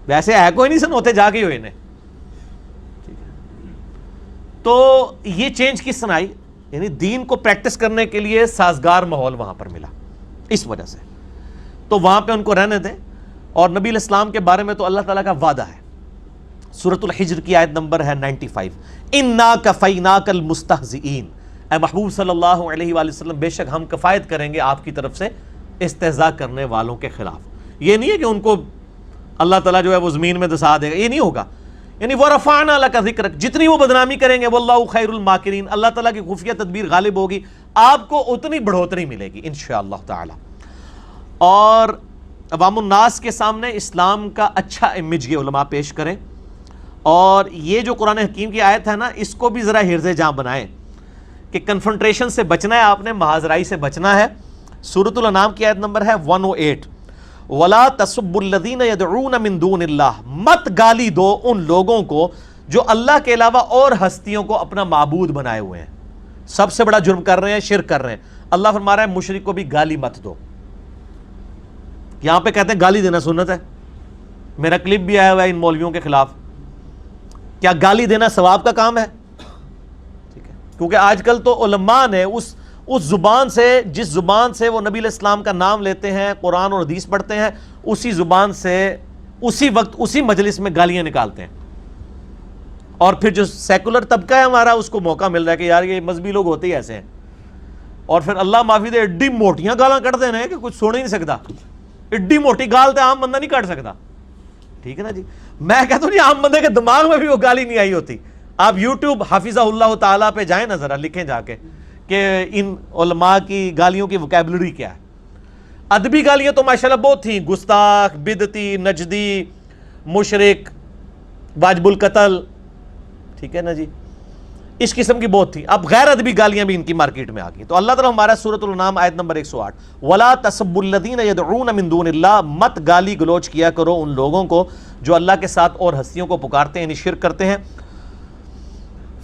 ویسے ہے کوئی نہیں سن ہوتے جا کے ہوئے نے. تو یہ چینج کس طرح آئی؟ یعنی دین کو پریکٹس کرنے کے لیے سازگار ماحول وہاں پر ملا, اس وجہ سے. تو وہاں پہ ان کو رہنے دیں. اور نبی علیہ السلام کے بارے میں تو اللہ تعالیٰ کا وعدہ ہے. سورۃ الحجر کی آیت نمبر ہے 95, اِنَّا كَفَيْنَاكَ الْمُسْتَهْزِئِينَ. اے محبوب صلی اللہ علیہ وآلہ وسلم, بے شک ہم کفایت کریں گے آپ کی طرف سے استہزاء کرنے والوں کے خلاف. یہ نہیں ہے کہ ان کو اللہ تعالیٰ جو ہے وہ زمین میں دسا دے گا, یہ نہیں ہوگا. یعنی وَرَفَعْنَا لَكَ ذِكْرَكَ, جتنی وہ بدنامی کریں گے وَاللَّهُ خَيْرُ الْمَاكِرِينَ, اللہ تعالیٰ کی خفیہ تدبیر غالب ہوگی, آپ کو اتنی بڑھوتری ملے گی انشاءاللہ تعالی. اور عوام الناس کے سامنے اسلام کا اچھا امیج یہ علماء پیش کریں. اور یہ جو قرآن حکیم کی آیت ہے نا, اس کو بھی ذرا حرز جاں بنائیں کہ کنفرنٹریشن سے بچنا ہے آپ نے, محاذرائی سے بچنا ہے. سورۃ الانعام کی آیت نمبر ہے 108, وَلَا تَسُبُّوا الَّذِينَ يَدْعُونَ مِن دُونِ اللَّهِ, مت گالی دو ان لوگوں کو جو اللہ کے علاوہ اور ہستیوں کو اپنا معبود بنائے ہوئے ہیں. سب سے بڑا جرم کر رہے ہیں, شرک کر رہے ہیں. اللہ فرما رہا ہے مشرک کو بھی گالی مت دو. یہاں پہ کہتے ہیں گالی دینا سنت ہے. میرا کلپ بھی آیا ہوا ہے ان مولویوں کے خلاف. کیا گالی دینا ثواب کا کام ہے؟ ٹھیک ہے, کیونکہ آج کل تو علماء نے اس زبان سے, جس زبان سے وہ نبی علیہ السلام کا نام لیتے ہیں, قرآن اور حدیث پڑھتے ہیں, اسی زبان سے اسی وقت اسی مجلس میں گالیاں نکالتے ہیں. اور پھر جو سیکولر طبقہ ہے ہمارا, اس کو موقع مل رہا ہے کہ یار یہ مذہبی لوگ ہوتے ہی ایسے ہیں. اور پھر اللہ معافی دے ایڈی موٹیاں گالاں کٹ دینا ہے کہ کچھ سن ہی نہیں سکتا. ایڈی موٹی گال تو عام بندہ نہیں کاٹ سکتا. ٹھیک ہے نا جی. میں کہتا ہوں جی عام بندے کے دماغ میں بھی وہ گالی نہیں آئی ہوتی. آپ یوٹیوب حافظہ اللہ تعالیٰ پہ جائیں نا, ذرا لکھیں جا کے کہ ان علماء کی گالیوں کی وکیبلری کیا ہے. ادبی گالیاں تو ماشاءاللہ بہت تھیں, گستاخ, بدعتی, نجدی, مشرک, واجب القتل, ٹھیک ہے نا جی, اس قسم کی بہت تھی. اب غیر ادبی گالیاں بھی ان کی مارکیٹ میں آ گئی. تو اللہ تعالیٰ ہمارا سورۃ الانعام آیت نمبر 108, وَلَا تَسُبُّوا الَّذِينَ يَدْعُونَ مِن دُونِ اللَّهِ, مت گالی گلوچ کیا کرو ان لوگوں کو جو اللہ کے ساتھ اور ہستیوں کو پکارتے ہیں, یعنی شرک کرتے ہیں.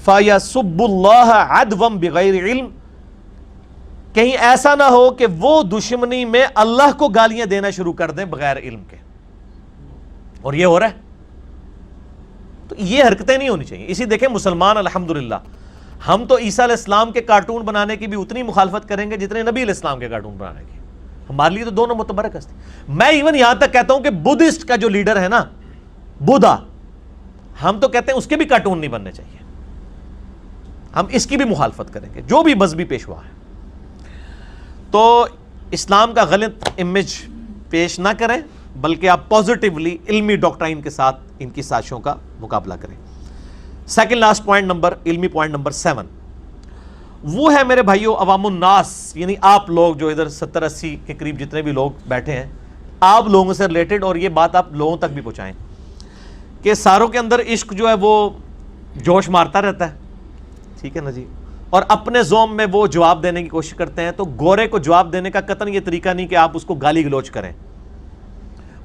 فَيَسُبُّوا اللَّهَ عَدْوًا بِغَيْرِ عِلْمٍ, کہیں ایسا نہ ہو کہ وہ دشمنی میں اللہ کو گالیاں دینا شروع کر دیں بغیر علم کے. اور یہ ہو رہا ہے. تو یہ حرکتیں نہیں ہونی چاہیے. اسی دیکھیں مسلمان الحمدللہ, ہم تو عیسیٰ علیہ السلام کے کارٹون بنانے کی بھی اتنی مخالفت کریں گے جتنے نبی علیہ السلام کے کارٹون بنانے کی. ہمارے لیے تو دونوں متبرک ہستی. میں ایون یہاں تک کہتا ہوں کہ بدھسٹ کا جو لیڈر ہے نا, بدھا, ہم تو کہتے ہیں اس کے بھی کارٹون نہیں بننے چاہیے. ہم اس کی بھی مخالفت کریں گے جو بھی مذہبی پیشوا ہے. تو اسلام کا غلط امیج پیش نہ کریں بلکہ آپ پازیٹیولی علمی ڈاکٹرائن کے ساتھ ان کی سازشوں کا مقابلہ کریں. سیکنڈ لاسٹ پوائنٹ نمبر، علمی پوائنٹ نمبر 7، وہ ہے میرے بھائیوں عوام الناس، یعنی آپ لوگ جو ادھر 70-80 کے قریب جتنے بھی لوگ بیٹھے ہیں، آپ لوگوں سے ریلیٹڈ، اور یہ بات آپ لوگوں تک بھی پہنچائیں کہ ساروں کے اندر عشق جو ہے وہ جوش مارتا رہتا ہے، ٹھیک ہے نا جی، اور اپنے زوم میں وہ جواب دینے کی کوشش کرتے ہیں. تو گورے کو جواب دینے کا قطعاً یہ طریقہ نہیں کہ آپ اس کو گالی گلوچ کریں،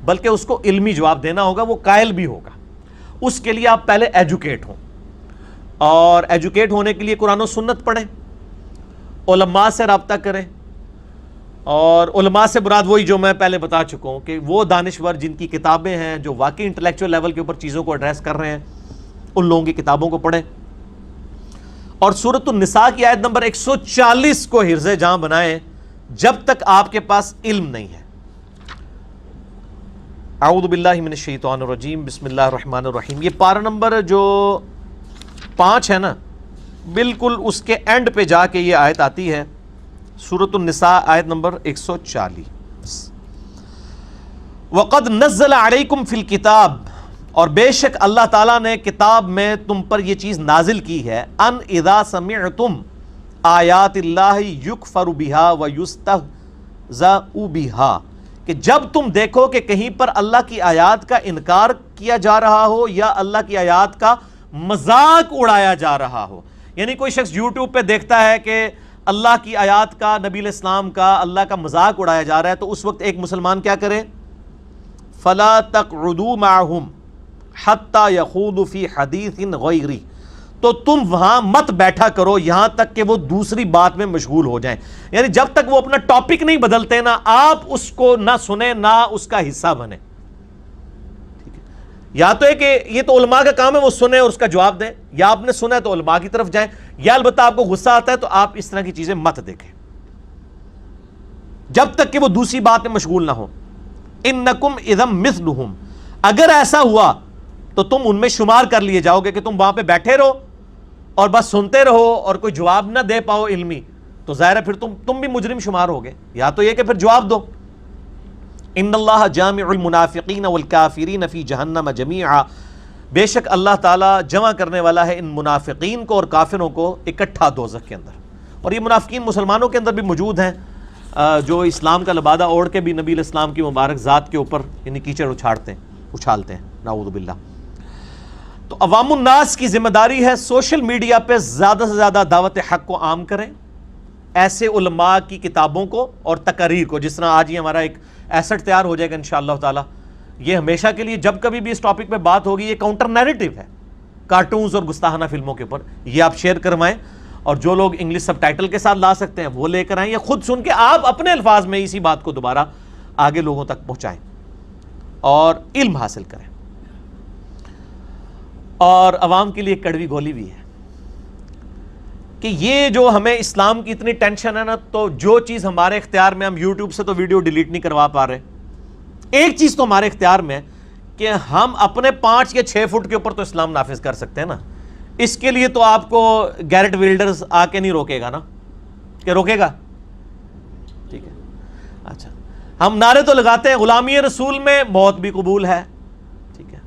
بلکہ اس کو علمی جواب دینا ہوگا، وہ قائل بھی ہوگا. اس کے لیے آپ پہلے ایجوکیٹ ہوں، اور ایجوکیٹ ہونے کے لیے قرآن و سنت پڑھیں، علماء سے رابطہ کریں. اور علماء سے مراد وہی جو میں پہلے بتا چکا ہوں کہ وہ دانشور جن کی کتابیں ہیں، جو واقعی انٹلیکچوئل لیول کے اوپر چیزوں کو ایڈریس کر رہے ہیں، ان لوگوں کی کتابوں کو پڑھیں. اور سورۃ النساء کی آیت نمبر 140 کو حرزِ جاں بنائیں جب تک آپ کے پاس علم نہیں ہے. اعوذ باللہ من الشیطان الرجیم، بسم اللہ الرحمن الرحیم. یہ پارہ نمبر جو 5 ہے نا، بالکل اس کے اینڈ پہ جا کے یہ آیت آتی ہے، سورۃ النساء آیت نمبر 140. وَقَدْ نَزَّلَ عَلَيْكُمْ فِي الْكِتَابِ، اور بے شک اللہ تعالیٰ نے کتاب میں تم پر یہ چیز نازل کی ہے، ان اذا سمعتم آیات اللہ یکفر بہا ویستہزأ بہا، کہ جب تم دیکھو کہ کہیں پر اللہ کی آیات کا انکار کیا جا رہا ہو یا اللہ کی آیات کا مذاق اڑایا جا رہا ہو. یعنی کوئی شخص یوٹیوب پہ دیکھتا ہے کہ اللہ کی آیات کا، نبی علیہ السلام کا، اللہ کا مذاق اڑایا جا رہا ہے، تو اس وقت ایک مسلمان کیا کرے؟ فَلَا تَقْعُدُوا مَعَهُمْ حَتَّى يَخُوضُوا فِي حَدِيثٍ غَيْرِهِ، تو تم وہاں مت بیٹھا کرو یہاں تک کہ وہ دوسری بات میں مشغول ہو جائیں. یعنی جب تک وہ اپنا ٹاپک نہیں بدلتے نا، آپ اس کو نہ سنیں نہ اس کا حصہ بنیں. یا تو ہے کہ یہ تو علماء کا کام ہے وہ سنیں اور اس کا جواب دیں، یا آپ نے سنا ہے تو علماء کی طرف جائیں، یا البتہ آپ کو غصہ آتا ہے تو آپ اس طرح کی چیزیں مت دیکھیں جب تک کہ وہ دوسری بات میں مشغول نہ ہو. انکم اذا مثلہم، اگر ایسا ہوا تو تم ان میں شمار کر لیے جاؤ گے کہ تم وہاں پہ بیٹھے رہو اور بس سنتے رہو اور کوئی جواب نہ دے پاؤ علمی، تو ظاہر ہے پھر تم بھی مجرم شمار ہوگے. یا تو یہ کہ پھر جواب دو. ان اللہ جامع المنافقین والکافرین فی جہنم جمیعا، بے شک اللہ تعالیٰ جمع کرنے والا ہے ان منافقین کو اور کافروں کو اکٹھا دوزخ کے اندر. اور یہ منافقین مسلمانوں کے اندر بھی موجود ہیں، جو اسلام کا لبادہ اوڑھ کے بھی نبی علیہ السلام کی مبارک ذات کے اوپر یعنی کیچڑ اچھالتے ہیں، نعوذ باللہ. تو عوام الناس کی ذمہ داری ہے سوشل میڈیا پہ زیادہ سے زیادہ دعوت حق کو عام کریں، ایسے علماء کی کتابوں کو اور تقاریر کو، جس طرح آج ہی ہمارا ایک ایسٹ تیار ہو جائے گا انشاءاللہ تعالی. یہ ہمیشہ کے لیے جب کبھی بھی اس ٹاپک پہ بات ہوگی، یہ کاؤنٹر نیریٹو ہے کارٹونز اور گستاخانہ فلموں کے اوپر، یہ آپ شیئر کروائیں، اور جو لوگ انگلش سب ٹائٹل کے ساتھ لا سکتے ہیں وہ لے کر آئیں، یا خود سن کے آپ اپنے الفاظ میں اسی بات کو دوبارہ آگے لوگوں تک پہنچائیں اور علم حاصل کریں. اور عوام کے لیے کڑوی گولی بھی ہے کہ یہ جو ہمیں اسلام کی اتنی ٹینشن ہے نا، تو جو چیز ہمارے اختیار میں، ہم یوٹیوب سے تو ویڈیو ڈیلیٹ نہیں کروا پا رہے. ایک چیز تو ہمارے اختیار میں ہے کہ ہم اپنے 5 یا 6 فٹ کے اوپر تو اسلام نافذ کر سکتے ہیں نا. اس کے لیے تو آپ کو گیرٹ ویلڈرز آ کے نہیں روکے گا نا، کہ روکے گا؟ ٹھیک ہے، اچھا ہم نعرے تو لگاتے ہیں غلامی رسول میں موت بھی قبول ہے، ٹھیک ہے،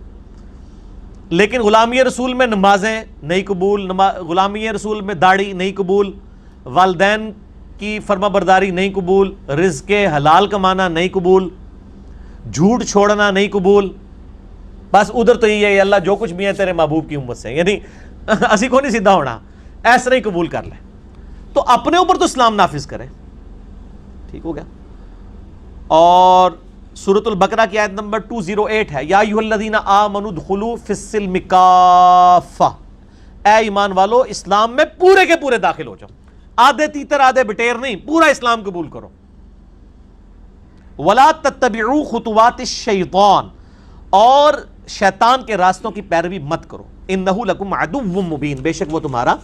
لیکن غلامی رسول میں نمازیں نہیں قبول، غلامی رسول میں داڑھی نہیں قبول، والدین کی فرما برداری نہیں قبول، رزق حلال کمانا نہیں قبول، جھوٹ چھوڑنا نہیں قبول. بس ادھر تو یہ ہے اللہ جو کچھ بھی ہے تیرے محبوب کی امت سے، یعنی اسی کو نہیں سیدھا ہونا، ایسا نہیں قبول کر لیں. تو اپنے اوپر تو اسلام نافذ کریں، ٹھیک ہو گیا. اور سورۃ البقرہ کی آیت نمبر 208 ہے، یا ایھا الذین آمنوا ادخلوا فی السلم کافہ، اے ایمان والو اسلام میں پورے کے پورے داخل ہو جاؤ، آدھے تیتر آدھے بٹیر نہیں، پورا اسلام قبول کرو. ولا تتبعوا خطوات الشیطان، اور شیطان کے راستوں کی پیروی مت کرو، انہ لکم عدو مبین، بے شک وہ تمہارا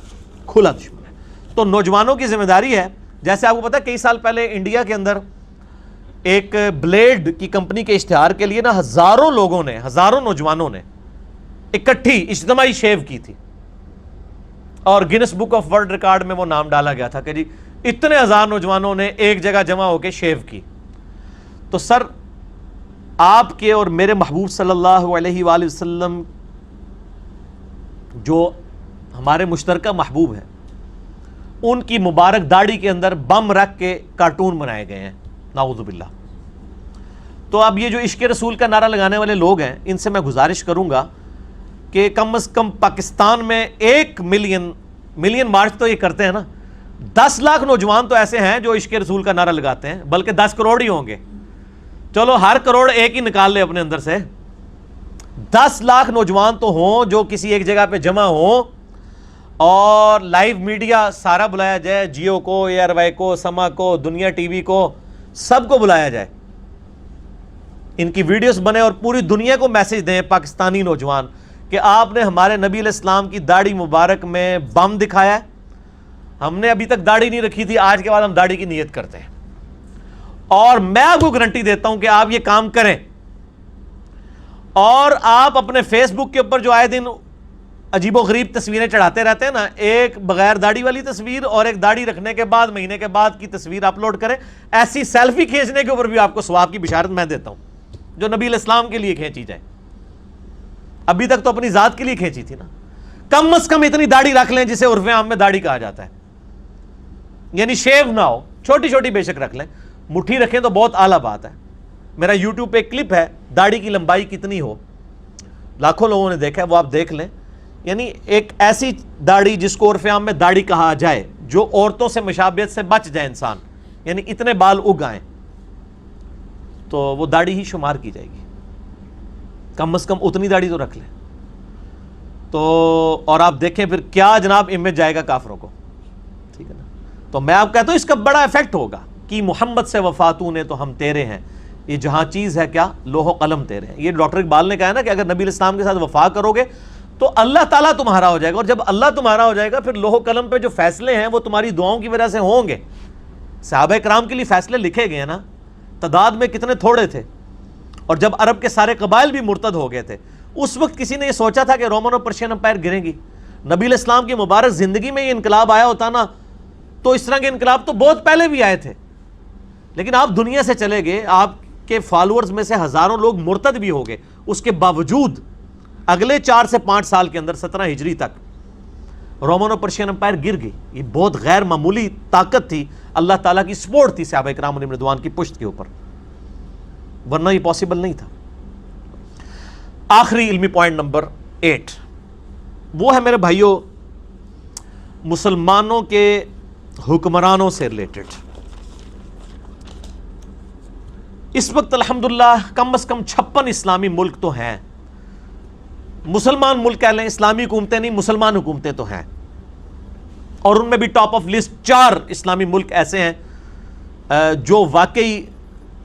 کھلا دشمن ہے. تو نوجوانوں کی ذمہ داری ہے، جیسے آپ کو پتا کئی سال پہلے انڈیا کے اندر ایک بلیڈ کی کمپنی کے اشتہار کے لیے نا ہزاروں لوگوں نے، ہزاروں نوجوانوں نے اکٹھی اجتماعی شیو کی تھی، اور grains book of world record میں وہ نام ڈالا گیا تھا کہ جی اتنے ہزار نوجوانوں نے ایک جگہ جمع ہو کے شیو کی. تو سر آپ کے اور میرے محبوب صلی اللہ علیہ وآلہ وسلم جو ہمارے مشترکہ محبوب ہیں, ان کی مبارک داڑھی کے اندر بم رکھ کے کارٹون بنائے گئے ہیں, نعوذ باللہ. تو اب یہ جو عشق رسول کا نعرہ لگانے والے لوگ ہیں, ان سے میں گزارش کروں گا کہ کم از کم پاکستان میں 1 ملین مارچ تو یہ کرتے ہیں نا, 10 لاکھ نوجوان تو ایسے ہیں جو عشق رسول کا نعرہ لگاتے ہیں, بلکہ 10 کروڑ ہی ہوں گے. چلو ہر کروڑ ایک ہی نکال لے اپنے اندر سے, 10 لاکھ نوجوان تو ہوں جو کسی ایک جگہ پہ جمع ہوں, اور لائیو میڈیا سارا بلایا جائے, جیو کو, ایئر وائی کو, سما کو, دنیا ٹی وی کو, سب کو بلایا جائے, ان کی ویڈیوز بنے اور پوری دنیا کو میسج دیں پاکستانی نوجوان کہ آپ نے ہمارے نبی علیہ السلام کی داڑھی مبارک میں بم دکھایا ہے, ہم نے ابھی تک داڑھی نہیں رکھی تھی, آج کے بعد ہم داڑھی کی نیت کرتے ہیں. اور میں آپ کو گارنٹی دیتا ہوں کہ آپ یہ کام کریں, اور آپ اپنے فیس بک کے اوپر جو آئے دن عجیب و غریب تصویریں چڑھاتے رہتے ہیں نا, ایک بغیر داڑھی والی تصویر اور ایک داڑھی رکھنے کے بعد مہینے کے بعد کی تصویر اپلوڈ کریں, ایسی سیلفی کھینچنے کے اوپر بھی آپ کو ثواب کی بشارت میں دیتا ہوں جو نبی علیہ السلام کے لیے کھینچی جائے. ابھی تک تو اپنی ذات کے لیے کھینچی تھی نا, کم از کم اتنی داڑھی رکھ لیں جسے عرف عام میں داڑھی کہا جاتا ہے, یعنی شیو نہ ہو, چھوٹی چھوٹی بے شک رکھ لیں, مٹھی رکھیں تو بہت اعلیٰ بات ہے. میرا یوٹیوب پہ ایک کلپ ہے, داڑھی کی لمبائی کتنی ہو, لاکھوں لوگوں نے دیکھا ہے, وہ آپ دیکھ لیں. یعنی ایک ایسی داڑھی جس کو عرف عام میں داڑھی کہا جائے, جو عورتوں سے مشابہت سے بچ جائے انسان, یعنی اتنے بال اگ آئیں, تو وہ داڑھی ہی شمار کی جائے گی. کم از کم اتنی داڑھی تو رکھ لیں. تو اور آپ دیکھیں پھر کیا جناب امیج جائے گا کافروں کو, ٹھیک ہے نا. تو میں آپ کہتا ہوں اس کا بڑا ایفیکٹ ہوگا کہ محمد سے وفاتوں نے تو ہم تیرے ہیں, یہ جہاں چیز ہے کیا, لوح و قلم تیرے ہیں. یہ ڈاکٹر اقبال نے کہا ہے نا کہ اگر نبی علیہ السلام کے ساتھ وفا کرو گے تو اللہ تعالیٰ تمہارا ہو جائے گا, اور جب اللہ تمہارا ہو جائے گا پھر لوح و قلم پہ جو فیصلے ہیں وہ تمہاری دعاؤں کی وجہ سے ہوں گے. صحابہ کرام کے لیے فیصلے لکھے گئے نا, تعداد میں کتنے تھوڑے تھے, اور جب عرب کے سارے قبائل بھی مرتد ہو گئے تھے, اس وقت کسی نے یہ سوچا تھا کہ رومن اور پرشین امپائر گریں گی. نبی علیہ السلام کی مبارک زندگی میں یہ انقلاب آیا ہوتا نا, تو اس طرح کے انقلاب تو بہت پہلے بھی آئے تھے. لیکن آپ دنیا سے چلے گئے, آپ کے فالوورز میں سے ہزاروں لوگ مرتد بھی ہو گئے, اس کے باوجود اگلے 4 سے 5 سال کے اندر 17 ہجری تک رومن اور پرشین امپائر گر گئی. یہ بہت غیر معمولی طاقت تھی, اللہ تعالیٰ کی سپورٹ تھی صحابہ کرام علیہم رضوان کی پشت کے اوپر, ورنہ یہ پاسبل نہیں تھا. آخری علمی پوائنٹ نمبر 8 وہ ہے میرے بھائیوں مسلمانوں کے حکمرانوں سے ریلیٹڈ. اس وقت الحمدللہ کم از کم 56 اسلامی ملک تو ہیں, مسلمان ملک کہہ لیں, اسلامی حکومتیں نہیں, مسلمان حکومتیں تو ہیں, اور ان میں بھی ٹاپ آف لسٹ 4 اسلامی ملک ایسے ہیں جو واقعی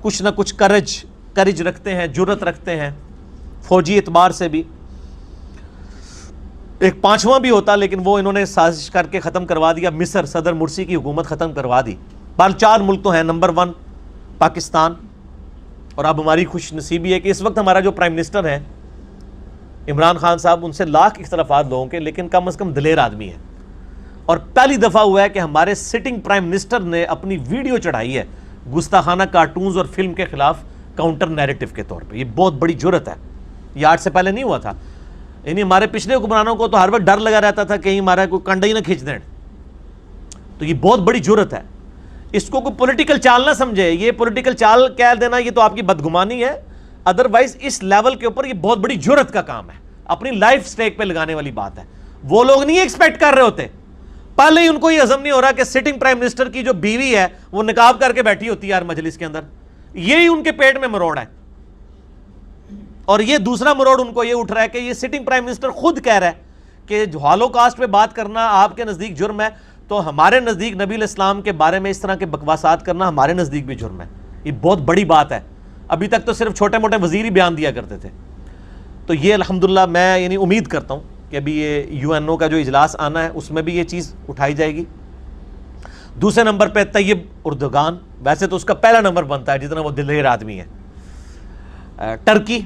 کچھ نہ کچھ کرج رکھتے ہیں, جرت رکھتے ہیں, فوجی اعتبار سے بھی. ایک 5واں بھی ہوتا لیکن وہ انہوں نے سازش کر کے ختم کروا دیا, مصر, صدر مرسی کی حکومت ختم کروا دی. بال 4 ملک تو ہیں. نمبر 1 پاکستان, اور اب ہماری خوش نصیبی ہے کہ اس وقت ہمارا جو پرائم منسٹر ہیں عمران خان صاحب, ان سے لاکھ اختلافات لوگوں کے, لیکن کم از کم دلیر آدمی ہے. اور پہلی دفعہ ہوا ہے کہ ہمارے سٹنگ پرائم منسٹر نے اپنی ویڈیو چڑھائی ہے گستاخانہ کارٹونز اور فلم کے خلاف کاؤنٹر نیریٹو کے طور پہ. یہ بہت بڑی جرت ہے, یہ آج سے پہلے نہیں ہوا تھا. یعنی ہمارے پچھلے حکمرانوں کو تو ہر وقت ڈر لگا رہتا تھا کہیں ہمارا کوئی کنڈا ہی نہ کھینچ دیں. تو یہ بہت بڑی جرت ہے, اس کو کوئی پولیٹیکل چال نہ سمجھے. یہ پولیٹیکل چال کہہ دینا یہ تو آپ کی بدگمانی ہے, ادروائز اس لیول کے اوپر یہ بہت بڑی جرت کا کام ہے, اپنی لائف سٹیک پہ لگانے والی بات ہے. وہ لوگ نہیں ایکسپیکٹ کر رہے ہوتے, پہلے ہی ان کو یہ عزم نہیں ہو رہا کہ سٹنگ پرائم منسٹر کی جو بیوی ہے وہ نقاب کر کے بیٹھی ہوتی ہے یار مجلس کے اندر, یہی ان کے پیٹ میں مروڑ ہے. اور یہ دوسرا مروڑ ان کو یہ اٹھ رہا ہے کہ یہ سٹنگ پرائم منسٹر خود کہہ رہا ہے کہ ہالوکاسٹ پہ بات کرنا آپ کے نزدیک جرم ہے, تو ہمارے نزدیک نبی علیہ السلام کے بارے میں اس طرح کے بکواسات کرنا ہمارے نزدیک بھی جرم ہے. یہ بہت بڑی بات ہے. ابھی تک تو صرف چھوٹے موٹے وزیر ہی بیان دیا کرتے تھے. تو یہ الحمدللہ میں یعنی امید کرتا ہوں کہ ابھی یہ UNO کا جو اجلاس آنا ہے اس میں بھی یہ چیز اٹھائی جائے گی. دوسرے نمبر پہ طیب اردگان, ویسے تو اس کا پہلا نمبر بنتا ہے جتنا وہ دلیر آدمی ہے. ٹرکی.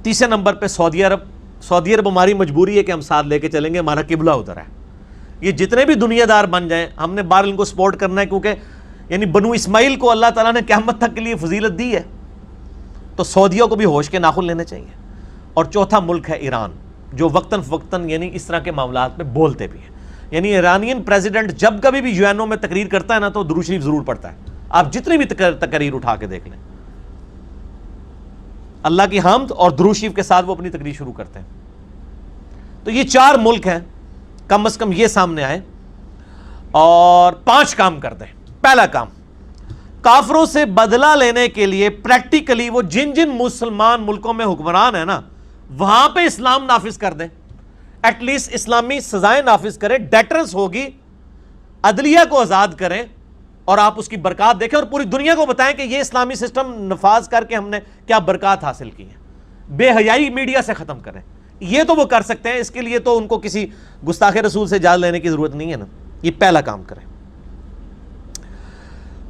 تیسرے نمبر پہ سعودی عرب. سعودی عرب ہماری مجبوری ہے کہ ہم ساتھ لے کے چلیں گے, ہمارا قبلہ ادھر ہے. یہ جتنے بھی دنیا دار بن جائیں ہم نے بہرحال ان کو سپورٹ کرنا ہے، کیونکہ یعنی بنو اسماعیل کو اللہ تعالیٰ نے قیامت تک کے لیے فضیلت دی ہے، تو سعودیوں کو بھی ہوش کے ناخن لینے چاہیے۔ اور چوتھا ملک ہے ایران، جو وقتاً فوقتاً یعنی اس طرح کے معاملات میں بولتے بھی ہیں۔ یعنی ایرانین پریزیڈنٹ جب کبھی بھی یو این او میں تقریر کرتا ہے نا تو درود شریف ضرور پڑھتا ہے، آپ جتنی بھی تقریر اٹھا کے دیکھ لیں، اللہ کی حمد اور درود شریف کے ساتھ وہ اپنی تقریر شروع کرتے ہیں۔ تو یہ 4 ملک ہیں، کم از کم یہ سامنے آئے اور 5 کام کر دیں۔ پہلا کام، کافروں سے بدلہ لینے کے لیے پریکٹیکلی وہ جن مسلمان ملکوں میں حکمران ہیں نا وہاں پہ اسلام نافذ کر دیں، ایٹ لیسٹ اسلامی سزائیں نافذ کریں، ڈیٹرنس ہوگی، عدلیہ کو آزاد کریں اور آپ اس کی برکات دیکھیں اور پوری دنیا کو بتائیں کہ یہ اسلامی سسٹم نفاذ کر کے ہم نے کیا برکات حاصل کی ہیں۔ بے حیائی میڈیا سے ختم کریں، یہ تو وہ کر سکتے ہیں، اس کے لیے تو ان کو کسی گستاخ رسول سے اجازت لینے کی ضرورت نہیں ہے نا۔ یہ پہلا کام کریں۔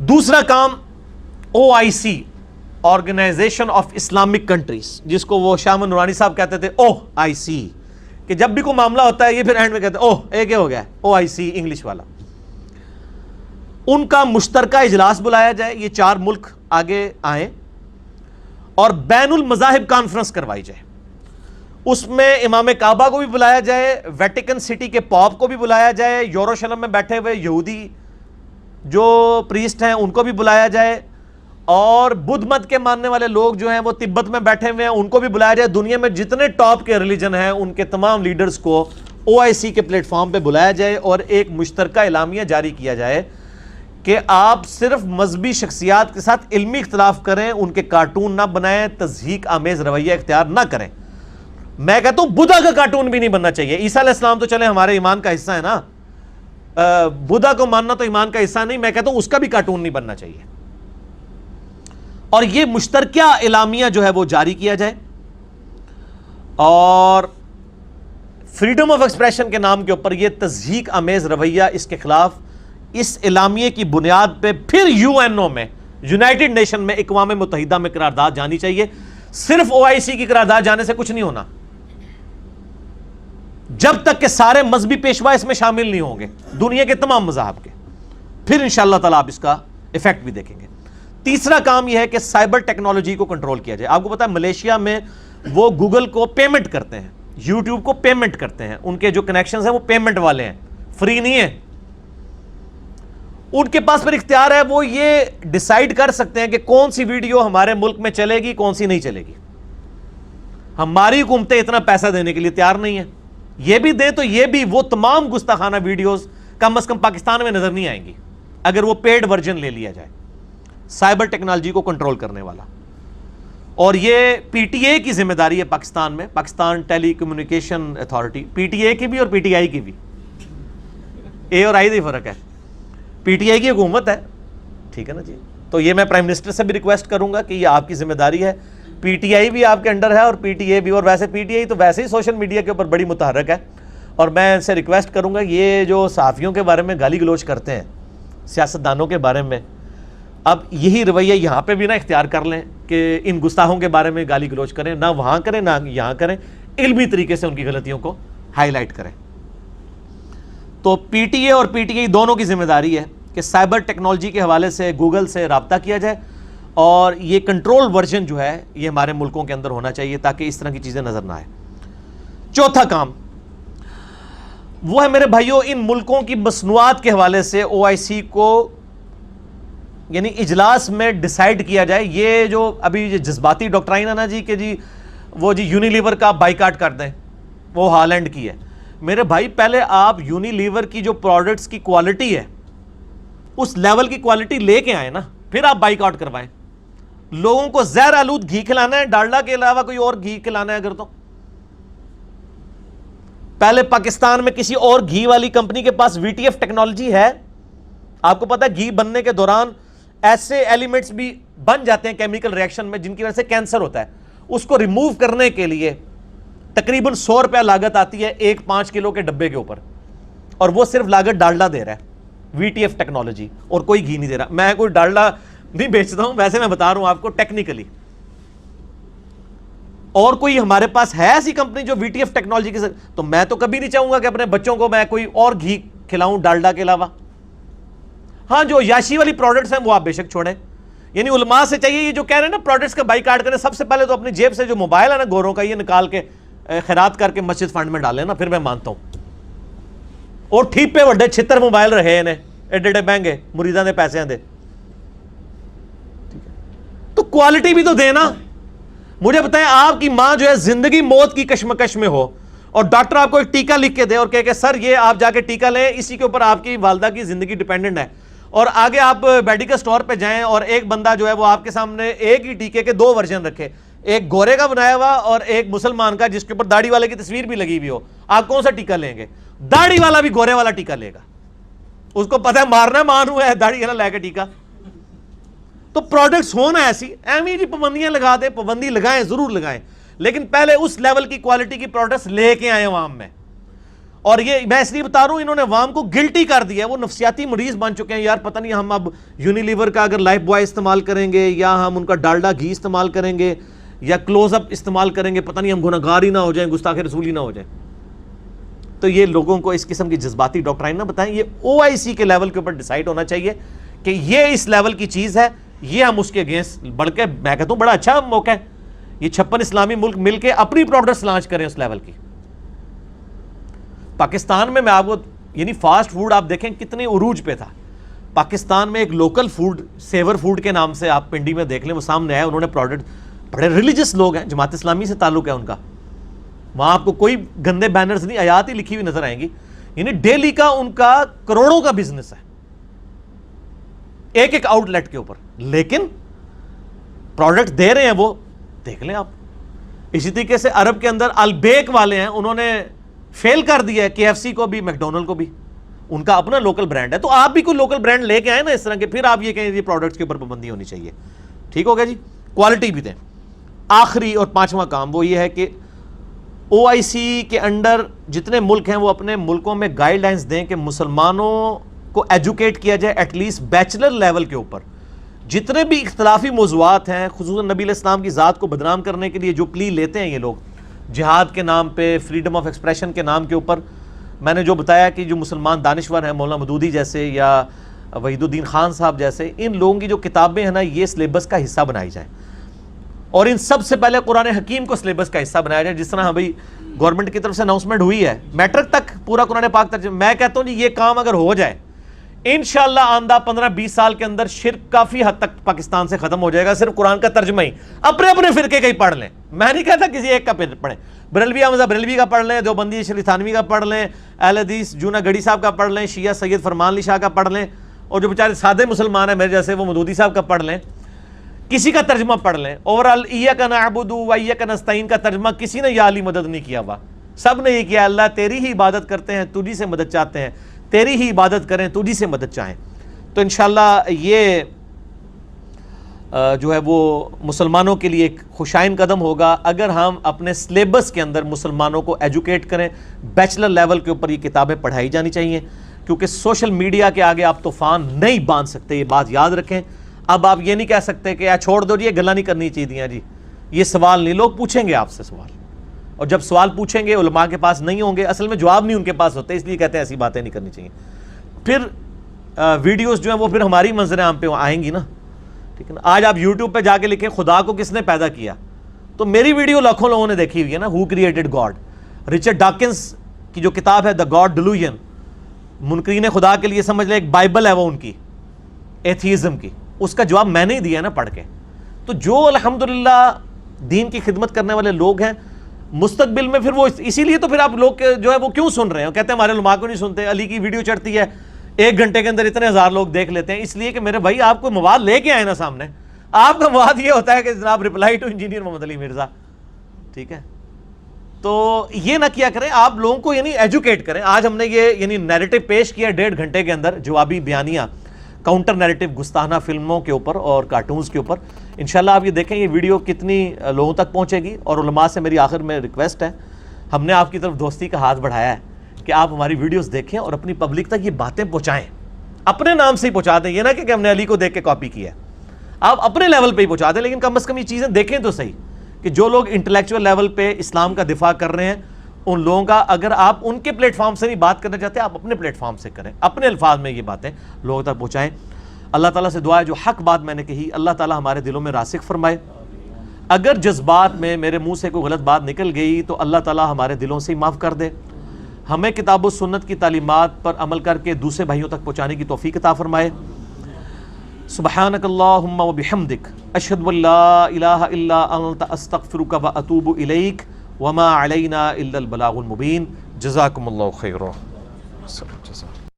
دوسرا کام، OIC، organisation of Islamic countries, جس کو وہ شاہ نورانی صاحب کہتے تھے OIC، کہ جب بھی کوئی معاملہ ہوتا ہے یہ پھر اینڈ میں کہتے ہیں کیا ہو گیا، OIC انگلش والا۔ ان کا مشترکہ اجلاس بلایا جائے، یہ 4 ملک آگے آئیں اور بین المذاہب کانفرنس کروائی جائے، اس میں امام کعبہ کو بھی بلایا جائے، ویٹیکن سٹی کے پاپ کو بھی بلایا جائے، یروشلم میں بیٹھے ہوئے یہودی جو پریسٹ ہیں ان کو بھی بلایا جائے، اور بدھ مت کے ماننے والے لوگ جو ہیں وہ تبت میں بیٹھے ہوئے ہیں ان کو بھی بلایا جائے۔ دنیا میں جتنے ٹاپ کے ریلیجن ہیں ان کے تمام لیڈرز کو OIC کے پلیٹ فارم پہ بلایا جائے اور ایک مشترکہ اعلامیہ جاری کیا جائے کہ آپ صرف مذہبی شخصیات کے ساتھ علمی اختلاف کریں، ان کے کارٹون نہ بنائیں، تضحیک آمیز رویہ اختیار نہ کریں۔ میں کہتا ہوں بدھا کا کارٹون بھی نہیں بننا چاہیے، عیسیٰ علیہ السلام تو چلے ہمارے ایمان کا حصہ ہے نا، بدھا کو ماننا تو ایمان کا حصہ نہیں، میں کہتا ہوں اس کا بھی کارٹون نہیں بننا چاہیے۔ اور یہ مشترکہ اعلامیہ جو ہے وہ جاری کیا جائے، اور فریڈم آف ایکسپریشن کے نام کے اوپر یہ تضحیک آمیز رویہ اس کے خلاف اس اعلامیے کی بنیاد پہ پھر UN میں، یونائٹڈ نیشن میں، اقوام متحدہ میں قرارداد جانی چاہیے۔ صرف OIC کی قرارداد جانے سے کچھ نہیں ہونا جب تک کہ سارے مذہبی پیشوا اس میں شامل نہیں ہوں گے، دنیا کے تمام مذاہب کے، پھر انشاءاللہ تعالیٰ آپ اس کا ایفیکٹ بھی دیکھیں گے۔ تیسرا کام یہ ہے کہ سائبر ٹیکنالوجی کو کنٹرول کیا جائے۔ آپ کو پتا ہے ملیشیا میں وہ گوگل کو پیمنٹ کرتے ہیں، یوٹیوب کو پیمنٹ کرتے ہیں، ان کے جو کنیکشنز ہیں وہ پیمنٹ والے ہیں، فری نہیں ہیں۔ ان کے پاس پھر اختیار ہے، وہ یہ ڈیسائیڈ کر سکتے ہیں کہ کون سی ویڈیو ہمارے ملک میں چلے گی، کون سی نہیں چلے گی۔ ہماری حکومتیں اتنا پیسہ دینے کے لیے تیار نہیں ہیں، یہ بھی دیں تو یہ بھی وہ تمام گستاخانہ ویڈیوز کم از کم پاکستان میں نظر نہیں آئیں گی اگر وہ پیڈ ورژن لے لیا جائے، سائبر ٹیکنالوجی کو کنٹرول کرنے والا۔ اور یہ PTA کی ذمہ داری ہے پاکستان میں، پاکستان ٹیلی کمیونیکیشن اتھارٹی، PTA کی بھی اور PTI کی بھی، اے اور آئی کا فرق ہے۔ PTI کی حکومت ہے، ٹھیک ہے نا جی، تو یہ میں پرائم منسٹر سے بھی ریکویسٹ کروں گا کہ یہ آپ کی ذمہ داری ہے، PTI بھی آپ کے انڈر ہے اور PTA بھی، اور ویسے PTI تو ویسے ہی سوشل میڈیا کے اوپر بڑی متحرک ہے، اور میں ان سے ریکویسٹ کروں گا یہ جو صحافیوں کے بارے میں گالی گلوچ کرتے ہیں، سیاستدانوں کے بارے میں، اب یہی رویہ یہاں پہ بھی نہ اختیار کر لیں کہ ان گستاخوں کے بارے میں گالی گلوچ کریں، نہ وہاں کریں نہ یہاں کریں، علمی طریقے سے ان کی غلطیوں کو ہائی لائٹ کریں۔ تو PTA اور PTI دونوں کی ذمہ داری ہے کہ سائبر ٹیکنالوجی کے حوالے سے گوگل سے رابطہ کیا جائے، اور یہ کنٹرول ورژن جو ہے یہ ہمارے ملکوں کے اندر ہونا چاہیے تاکہ اس طرح کی چیزیں نظر نہ آئے۔ چوتھا کام وہ ہے میرے بھائیوں، ان ملکوں کی مصنوعات کے حوالے سے OIC کو یعنی اجلاس میں ڈیسائیڈ کیا جائے۔ یہ جو ابھی یہ جذباتی ڈاکٹرائن ہے نا جی کہ جی وہ جی یونیلیور کا بائیکاٹ کر دیں، وہ ہالینڈ کی ہے، میرے بھائی پہلے آپ یونیلیور کی جو پروڈکٹس کی کوالٹی ہے اس لیول کی کوالٹی لے کے آئیں نا، پھر آپ بائیکاٹ کروائیں۔ لوگوں کو زہر آلود گھی کھلانا ہے، ڈالڈا کے علاوہ کوئی اور گھی کھلانا ہے اگر تو پہلے پاکستان میں کسی اور گھی والی کمپنی کے پاس VTF ٹیکنالوجی ہے؟ آپ کو پتا ہے گھی بننے کے دوران ایسے ایلیمنٹس بھی بن جاتے ہیں کیمیکل ریئیکشن میں جن کی وجہ سے کینسر ہوتا ہے، اس کو ریموو کرنے کے لیے تقریباً 100 روپیہ لاگت آتی ہے ایک 5 کلو کے ڈبے کے اوپر، اور وہ صرف لاگت ڈالڈا دے رہا ہے، VTF ٹیکنالوجی، اور کوئی گھی نہیں دے رہا۔ میں کوئی ڈالڈا نہیں بیچتا ہوں، ویسے میں بتا رہا ہوں آپ کو ٹیکنیکلی۔ اور کوئی ہمارے پاس ہے ایسی کمپنی جو VTF ٹیکنالوجی کے ساتھ، تو میں تو کبھی نہیں چاہوں گا کہ اپنے بچوں کو میں کوئی اور گھی کھلاؤں ڈالڈا کے علاوہ؟ ہاں جو یاشی والی پروڈکٹس ہیں وہ آپ بے شک چھوڑیں. یعنی علماء سے چاہیے یہ جو کہہ رہے ہیں نا پروڈکٹس کا بائیکاٹ کریں، سب سے پہلے تو اپنی جیب سے جو موبائل ہے نا گوروں کا یہ نکال کے خیرات کر کے مسجد فنڈ میں ڈالیں نا، پھر میں مانتا ہوں. اور ٹھیک پہ وڈے 76 موبائل رہے ہیں ایڈے ایڈے مہنگے مریداں دے پیسے دے. تو کوالٹی بھی تو دینا. مجھے بتائیں آپ کی ماں جو ہے زندگی موت کی کشمکش میں ہو اور ڈاکٹر آپ کو ایک ٹیکہ لکھ کے دے اور کہے کہ سر یہ آپ جا کے ٹیکہ لیں، اسی کے اوپر آپ کی والدہ کی زندگی ڈیپینڈنٹ ہے، اور آگے آپ میڈیکل سٹور پہ جائیں اور ایک بندہ جو ہے وہ آپ کے سامنے ایک ہی ٹیکے کے 2 ورژن رکھے، ایک گورے کا بنایا ہوا اور ایک مسلمان کا جس کے اوپر داڑھی والے کی تصویر بھی لگی ہوئی ہو، آپ کون سا ٹیکہ لیں گے؟ داڑھی والا بھی گورے والا ٹیکہ لے گا، اس کو پتہ ہے مارنا مانو ہے داڑھی والا لے کے ٹیکہ. تو پروڈکٹس ہونا ایسی ایویں جی پابندیاں لگا دیں، پابندی لگائیں ضرور لگائیں، لیکن پہلے اس لیول کی کوالٹی کی پروڈکٹس لے کے آئیں عوام میں. اور یہ میں اس لیے بتا رہا ہوں انہوں نے عوام کو گلٹی کر دیا ہے، وہ نفسیاتی مریض بن چکے ہیں. یار پتہ نہیں ہم اب یونیلیور کا اگر لائف بوائے استعمال کریں گے یا ہم ان کا ڈالڈا گھی استعمال کریں گے یا کلوز اپ استعمال کریں گے، پتہ نہیں ہم گنہگار ہی نہ ہو جائیں، گستاخ رسول ہی نہ ہو جائیں. تو یہ لوگوں کو اس قسم کی جذباتی ڈاکٹرائن نہ بتائیں. یہ OIC کے لیول کے اوپر ڈیسائیڈ ہونا چاہیے کہ یہ اس لیول کی چیز ہے، یہ ہم اس کے اگینسٹ بڑھ کے، میں کہتا ہوں بڑا اچھا موقع ہے یہ 56 اسلامی ملک مل کے اپنی پروڈکٹس لانچ کریں اس لیول کی. پاکستان میں آپ کو یعنی فاسٹ فوڈ آپ دیکھیں کتنے عروج پہ تھا. پاکستان میں ایک لوکل فوڈ سیور فوڈ کے نام سے آپ پنڈی میں دیکھ لیں، وہ سامنے آیا، انہوں نے پروڈکٹ، بڑے ریلیجس لوگ ہیں، جماعت اسلامی سے تعلق ہے ان کا، وہاں آپ کو کوئی گندے بینرز نہیں، آیات ہی لکھی ہوئی نظر آئیں گی. یعنی ڈیلی کا ان کا کروڑوں کا بزنس ہے ایک ایک آؤٹ لیٹ کے اوپر، لیکن پروڈکٹ دے رہے ہیں وہ دیکھ لیں آپ. اسی طریقے سے عرب کے اندر البیک والے ہیں، انہوں نے فیل کر دیا ہے KFC کو بھی، میکڈونلڈ کو بھی، ان کا اپنا لوکل برانڈ ہے. تو آپ بھی کوئی لوکل برانڈ لے کے آئے نا اس طرح کے، پھر آپ یہ کہیں یہ پروڈکٹس کے اوپر پابندی ہونی چاہیے. ٹھیک ہو گیا جی. کوالٹی بھی دیں. آخری اور 5واں کام وہ یہ ہے کہ OIC کے انڈر جتنے ملک ہیں وہ اپنے ملکوں میں گائیڈ لائنز دیں کہ مسلمانوں کو ایجوکیٹ کیا جائے ایٹ لیسٹ بیچلر لیول کے اوپر. جتنے بھی اختلافی موضوعات ہیں، خصوصاً نبی علیہ السلام کی ذات کو بدنام کرنے کے لیے جو پلی لیتے ہیں یہ لوگ جہاد کے نام پہ، فریڈم آف ایکسپریشن کے نام کے اوپر، میں نے جو بتایا کہ جو مسلمان دانشور ہیں مولانا مودودی جیسے یا وحید الدین خان صاحب جیسے، ان لوگوں کی جو کتابیں ہیں نا یہ سلیبس کا حصہ بنائی جائیں، اور ان سب سے پہلے قرآن حکیم کو سلیبس کا حصہ بنایا جائے. جس طرح بھائی گورنمنٹ کی طرف سے اناؤنسمنٹ ہوئی ہے میٹرک تک پورا قرآن پاک ترجمہ، میں کہتا ہوں جی یہ کام اگر ہو جائے انشاءاللہ آندہ 15-20 سال کے اندر شرک کافی حد تک پاکستان سے ختم ہو جائے گا. صرف قرآن کا ترجمہ ہی اپنے اپنے فرقے کا ہی پڑھ لیں، میں نہیں کہتا کسی ایک کا پڑھیں، بریلوی احمد بریلوی کا پڑھ لیں، دیوبندی شریف تھانوی کا پڑھ لیں، اہل حدیث جونا گڑھی صاحب کا پڑھ لیں، شیعہ سید فرمان علی شاہ کا پڑھ لیں، اور جو بیچارے سادے مسلمان ہیں میرے جیسے وہ مودودی صاحب کا پڑھ لیں، کسی کا ترجمہ پڑھ لیں. اوورال ایاک نعبد و ایاک نستعین کا ترجمہ کسی نے یا علی مدد نہیں کیا ہوا، سب نے یہ کیا اللہ تیری ہی عبادت کرتے ہیں، تجھی سے مدد چاہتے ہیں، تیری ہی عبادت کریں، تجھی سے مدد چاہیں. تو انشاءاللہ یہ جو ہے وہ مسلمانوں کے لیے ایک خوشائن قدم ہوگا اگر ہم اپنے سلیبس کے اندر مسلمانوں کو ایجوکیٹ کریں. بیچلر لیول کے اوپر یہ کتابیں پڑھائی جانی چاہیے، کیونکہ سوشل میڈیا کے آگے آپ طوفان نہیں باندھ سکتے، یہ بات یاد رکھیں. اب آپ یہ نہیں کہہ سکتے کہ چھوڑ دو جی یہ گلا نہیں کرنی چاہیے جی، یہ سوال نہیں، لوگ پوچھیں گے آپ سے سوال، اور جب سوال پوچھیں گے علماء کے پاس نہیں ہوں گے، اصل میں جواب نہیں ان کے پاس ہوتے، اس لیے کہتے ہیں ایسی باتیں نہیں کرنی چاہیے. پھر ویڈیوز جو ہیں وہ پھر ہماری منظر عام پہ آئیں گی نا، ٹھیک ہے نا. آج آپ یوٹیوب پہ جا کے لکھیں خدا کو کس نے پیدا کیا، تو میری ویڈیو لاکھوں لوگوں نے دیکھی ہوئی ہے نا، who created God. Richard Dawkins کی جو کتاب ہے دا گاڈ ڈیلوژن، منکرین خدا کے لیے سمجھ لیں ایک بائبل ہے وہ ان کی ایتھیزم کی، اس کا جواب میں نے ہی دیا نا پڑھ کے. تو جو الحمدللہ دین کی خدمت کرنے والے لوگ ہیں مستقبل میں پھر وہ اسی لیے تو پھر آپ لوگ جو ہے وہ کیوں سن رہے ہیں، کہتے ہیں ہمارے علماء کو نہیں سنتے. علی کی ویڈیو چڑھتی ہے 1 گھنٹے کے اندر اتنے ہزار لوگ دیکھ لیتے ہیں، اس لیے کہ میرے بھائی آپ کو مواد لے کے آئے نا سامنے. آپ کا مواد یہ ہوتا ہے کہ جناب رپلائی ٹو انجینئر محمد علی مرزا، ٹھیک ہے. تو یہ نہ کیا کریں، آپ لوگوں کو یعنی ایجوکیٹ کریں. آج ہم نے یہ یعنی نیریٹو پیش کیا 1.5 گھنٹے کے اندر، جوابی بیانیہ کاؤنٹر نیریٹو گستاخانہ فلموں کے اوپر اور کارٹونز کے اوپر. انشاءاللہ آپ یہ دیکھیں یہ ویڈیو کتنی لوگوں تک پہنچے گی. اور علماء سے میری آخر میں ریکویسٹ ہے، ہم نے آپ کی طرف دوستی کا ہاتھ بڑھایا ہے کہ آپ ہماری ویڈیوز دیکھیں اور اپنی پبلک تک یہ باتیں پہنچائیں، اپنے نام سے ہی پہنچا دیں. یہ نہ کہ ہم نے علی کو دیکھ کے کاپی کیا ہے، آپ اپنے لیول پہ ہی پہنچا دیں، لیکن کم از کم یہ چیزیں دیکھیں تو صحیح کہ جو لوگ انٹلیکچوئل لیول پہ اسلام کا دفاع کر رہے ہیں ان لوگوں کا اگر آپ ان کے پلیٹ فارم سے نہیں بات کرنا چاہتے آپ اپنے پلیٹ فارم سے کریں, اپنے الفاظ میں یہ باتیں لوگوں تک پہنچائیں. اللہ تعالیٰ سے دعا ہے جو حق بات میں نے کہی اللہ تعالیٰ ہمارے دلوں میں راسخ فرمائے. اگر جذبات میں میرے منہ سے کوئی غلط بات نکل گئی تو اللہ تعالیٰ ہمارے دلوں سے ہی معاف کر دے. ہمیں کتاب و سنت کی تعلیمات پر عمل کر کے دوسرے بھائیوں تک پہنچانے کی توفیق عطا فرمائے. سبحانک اللہم و بحمدک اشہد ان لا الہ الا انت استغفرک و اتوب الیک وما علینا الا البلاغ المبین. جزاکم اللہ خیرا.